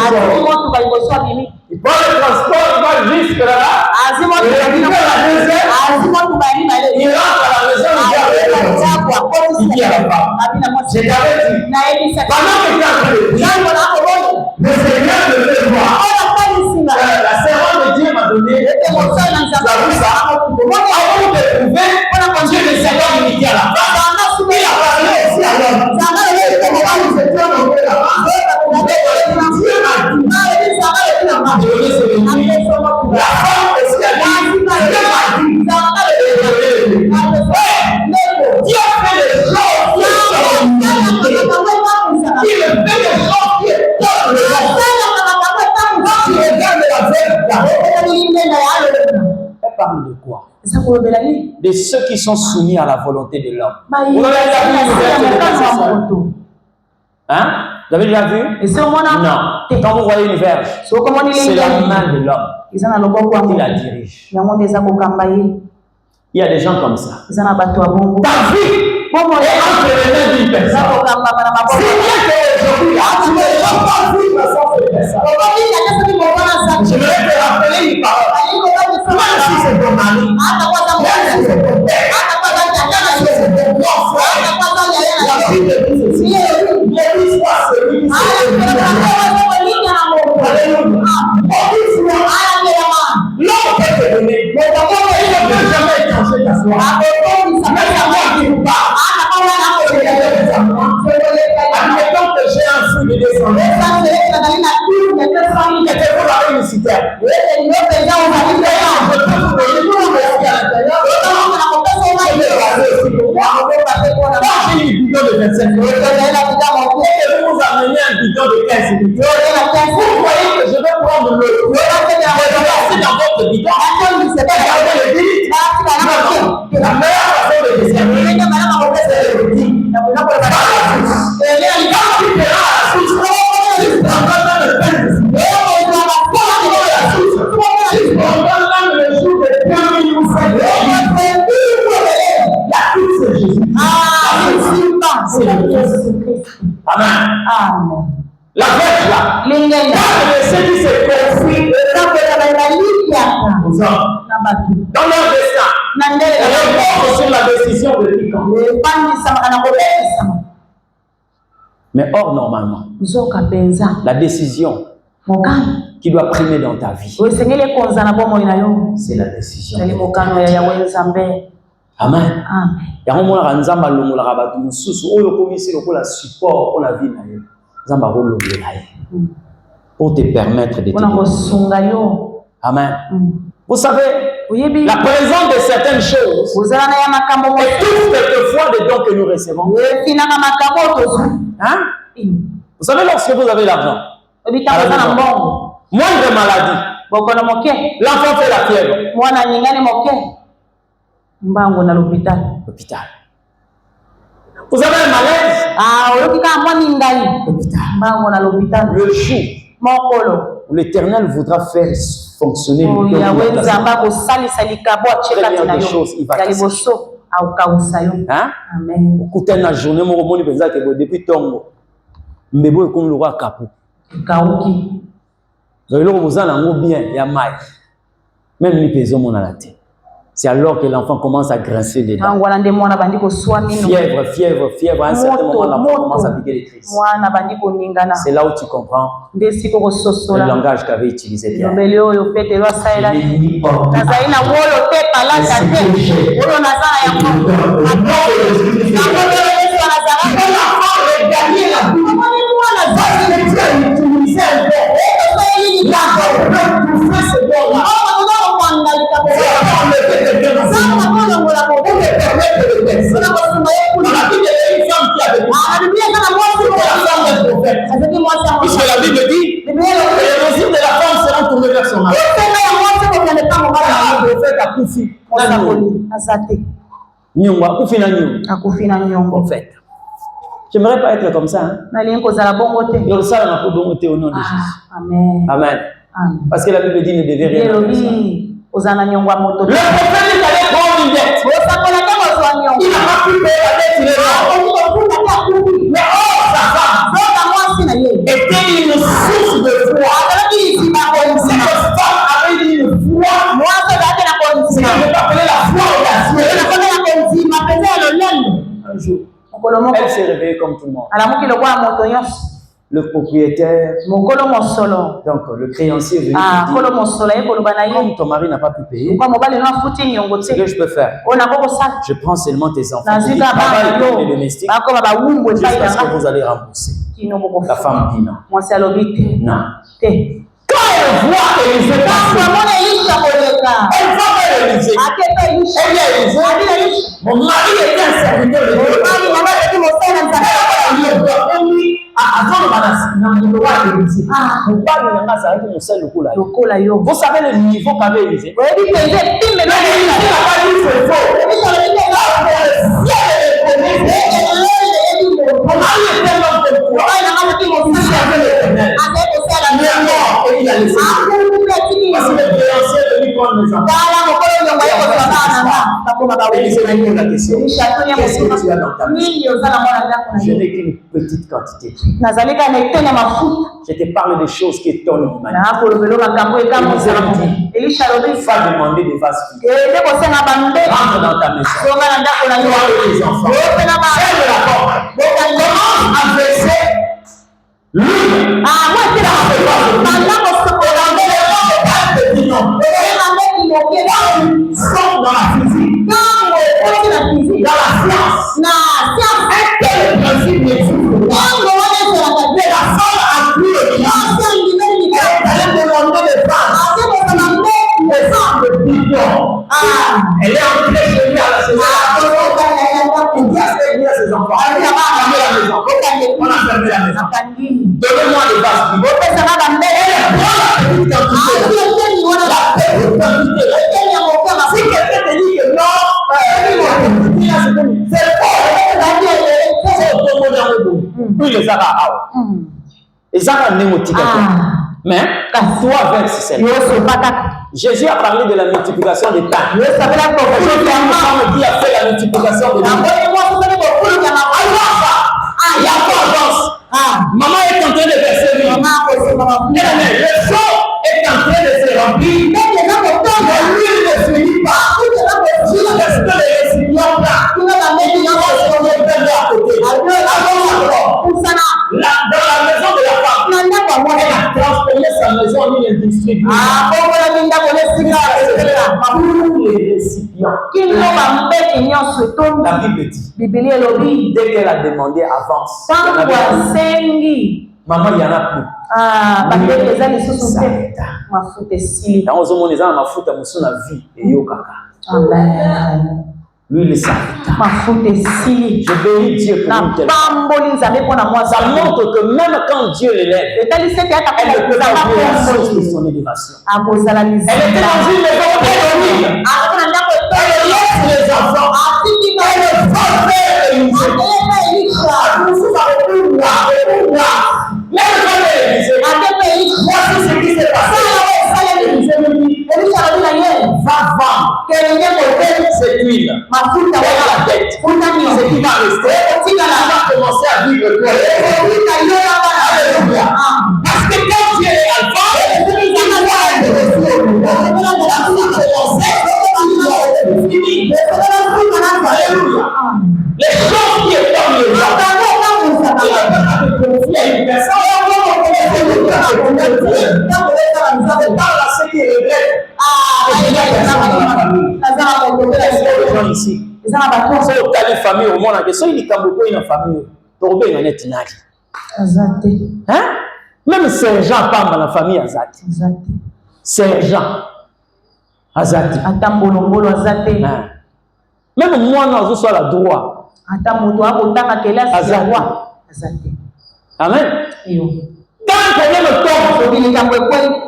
Il prend le transport, il va jusque là-bas. Il récupère la deuxième. Il rentre à la maison, il dit à la femme, je t'avais dit, pendant que tu es en train de prier, le Seigneur me fait voir. La servante de Dieu m'a donné, tu as vu ça? Avant de trouver, Dieu le Seigneur me dit à la femme. Il a parlé aussi à l'homme. Dieu m'a dit, la femme aussi a dit, Dieu m'a dit, Dieu fait des choses qui sont l'unité. Il fait des choses qui sont le monde. Quand tu regardes parle de quoi? De ceux qui sont soumis à la volonté de l'homme. Vous avez déjà vu hein? Vous avez déjà vu? Non. Quand vous voyez une verge, c'est la main de l'homme qui la dirige. Il y a des gens comme ça. Ta vie est entre les mains d'une personne. Si bien qu'aujourd'hui, tu ne vas pas vivre sans faire ça. Je vais te rappeler une parole. Même si c'est ton mari, même si c'est ton père, même si c'est ton grand frère, la Bible dit ceci. L'église soit celui qui se Alléluia. L'homme peut te donner, mais d'abord, il ne peut jamais changer ta foi. Même à moi qui vous parle, admettons que j'ai un fruit de descendance. Mettez-vous dans une citerne. Je peux vous donner tout le monde à l'intérieur. J'ai une bidon de 25 litres. Et vous amenez un bidon de 15 litres. Vous voyez que je vais prendre l'eau. Je vais verser dans votre bidon. Regardez le 10 litres. La meilleure façon de discerner, c'est le 10. Amen. La verge là, ceux qui se confient aux hommes, dans leur destin, on repose sur la décision de quiconque. Mais or, normalement, la décision qui doit primer dans ta vie, c'est la décision. Amen. Pour te permettre de te Amen. Vous savez, la présence de certaines choses étouffe quelquefois des dons que nous recevons. Hein? Vous savez, lorsque vous avez l'argent, moindre maladie, l'enfant fait la fièvre. L'hôpital. Vous avez un malaise. L'hôpital. Le jour où l'Éternel voudra faire fonctionner les choses, il va casser. Hein? Amen. Écoutez, la journée, depuis Tongo, Mbebo est comme le roi Kapo. Vous avez bien, il y a maille. Même les paysans ont la tête. C'est alors que l'enfant commence à grincer les dents. Fièvre. À un certain moment, l'enfant commence à piquer les crises. C'est là où tu comprends le langage qu'avait utilisé Pierre. Puisque la Bible dit que les récits de la femme seront tournés vers son mari. Le prophète a Koufi. Prophète. J'aimerais pas être comme ça. Hein? Et on sait un peu bon au nom de Jésus. Amen. Amen. Parce que la Bible dit ne devait rien. Le prophète est allé prendre une dette. Il n'a pas pu payer la dette, il est mort. Mais oh, sa femme était une source de foi. Cette femme avait une foi. C'est ce qu'on peut appeler la foi audacieuse. Un jour, elle s'est réveillée comme tout le monde. Le propriétaire, donc le créancier est venu dire, comme ton mari n'a pas pu payer, ce que je peux faire, je prends seulement tes enfants qui travaillent pour les domestiques jusqu'à ce que vous allez rembourser. La femme dit non. Non. Quand elle voit Élisée passer, elle va vers Élisée. Elle dit à Élisée, mon mari était un serviteur de Dieu. Elle a Avant le Élisée, vous savez le niveau qu'avait Élisée. Qu'est-ce que tu as dans ta maison? Je n'ai qu'une petite quantité. Je te parle des choses qui étonnent l'humanité. Élisée va demander des vases vides. Rentre dans ta maison. Tu as les enfants. Ferme la porte. Commence à verser l'huile. Sont dans la physique, dans la science, un tel principe n'existe pas. La femme a pris le bien, elle a demandé des femmes, de bidon. Elle est entrée chez lui à la saison. Il dit à ses enfants, allez là-bas, fermez la maison. On a fermé la maison. Donnez-moi les vases. Elle prend la petite quantité. Si quelqu'un te dit que non, c'est faux. Oui, les Arabes. Les Arabes némotiques. Mais, toi, verset 7. Jésus a parlé de la multiplication des pains. Qui a fait la multiplication des pains. Il y a quoi avance? Maman est en train de verser l'huile. Le sang est en train de se remplir. L'huile ne finit pas. Jusqu'à ce que les récipients là, dans la maison de la femme, elle a transformé sa maison en une industrie. Les récipients. La Bible dit, dès qu'elle a demandé avance, maman, il n'y en a plus. Lui, il est ça. Je bénis Dieu pour une telle femme. Ça montre que même quand Dieu l'élève, elle ne peut pas oublier la source de son élévation. Elle était dans une maison économique. Elle laisse les enfants. Elle même quand elle disait, voici ce qui s'est passé. Va vendre cette huile. La dette. Ce qui va rester, tu vas commencer à vivre toi. Alléluia. Parce que quand Dieu est alpha, il va Alléluia. Les choses qui étonnent les gens. Il y a une personne. Ici. Famille au monde, même sergent pas dans la famille Azati. Sergent Azati. Même moi, je suis la droit. Azati. Amen. Quand on est le temps,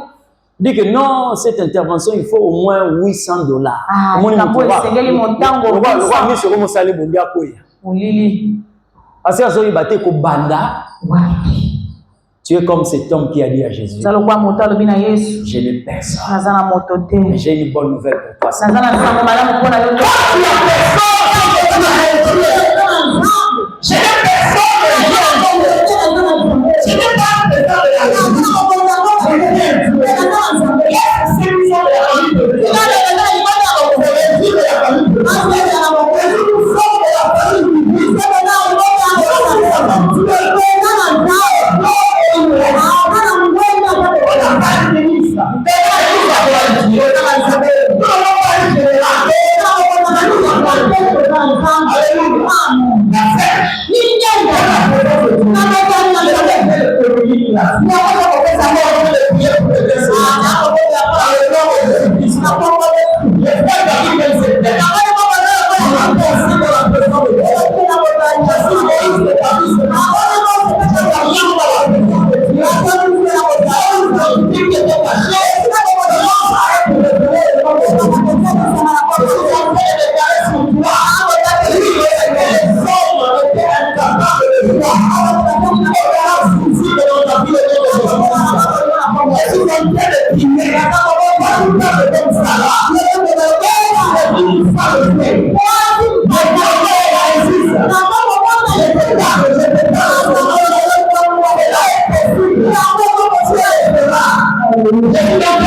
dit que non, cette intervention, il faut au moins $800. Tu es comme cet homme qui a dit à Jésus, je n'ai personne, mais j'ai une bonne nouvelle pour toi. Je n'ai personne. Alléluia. Hallelujah.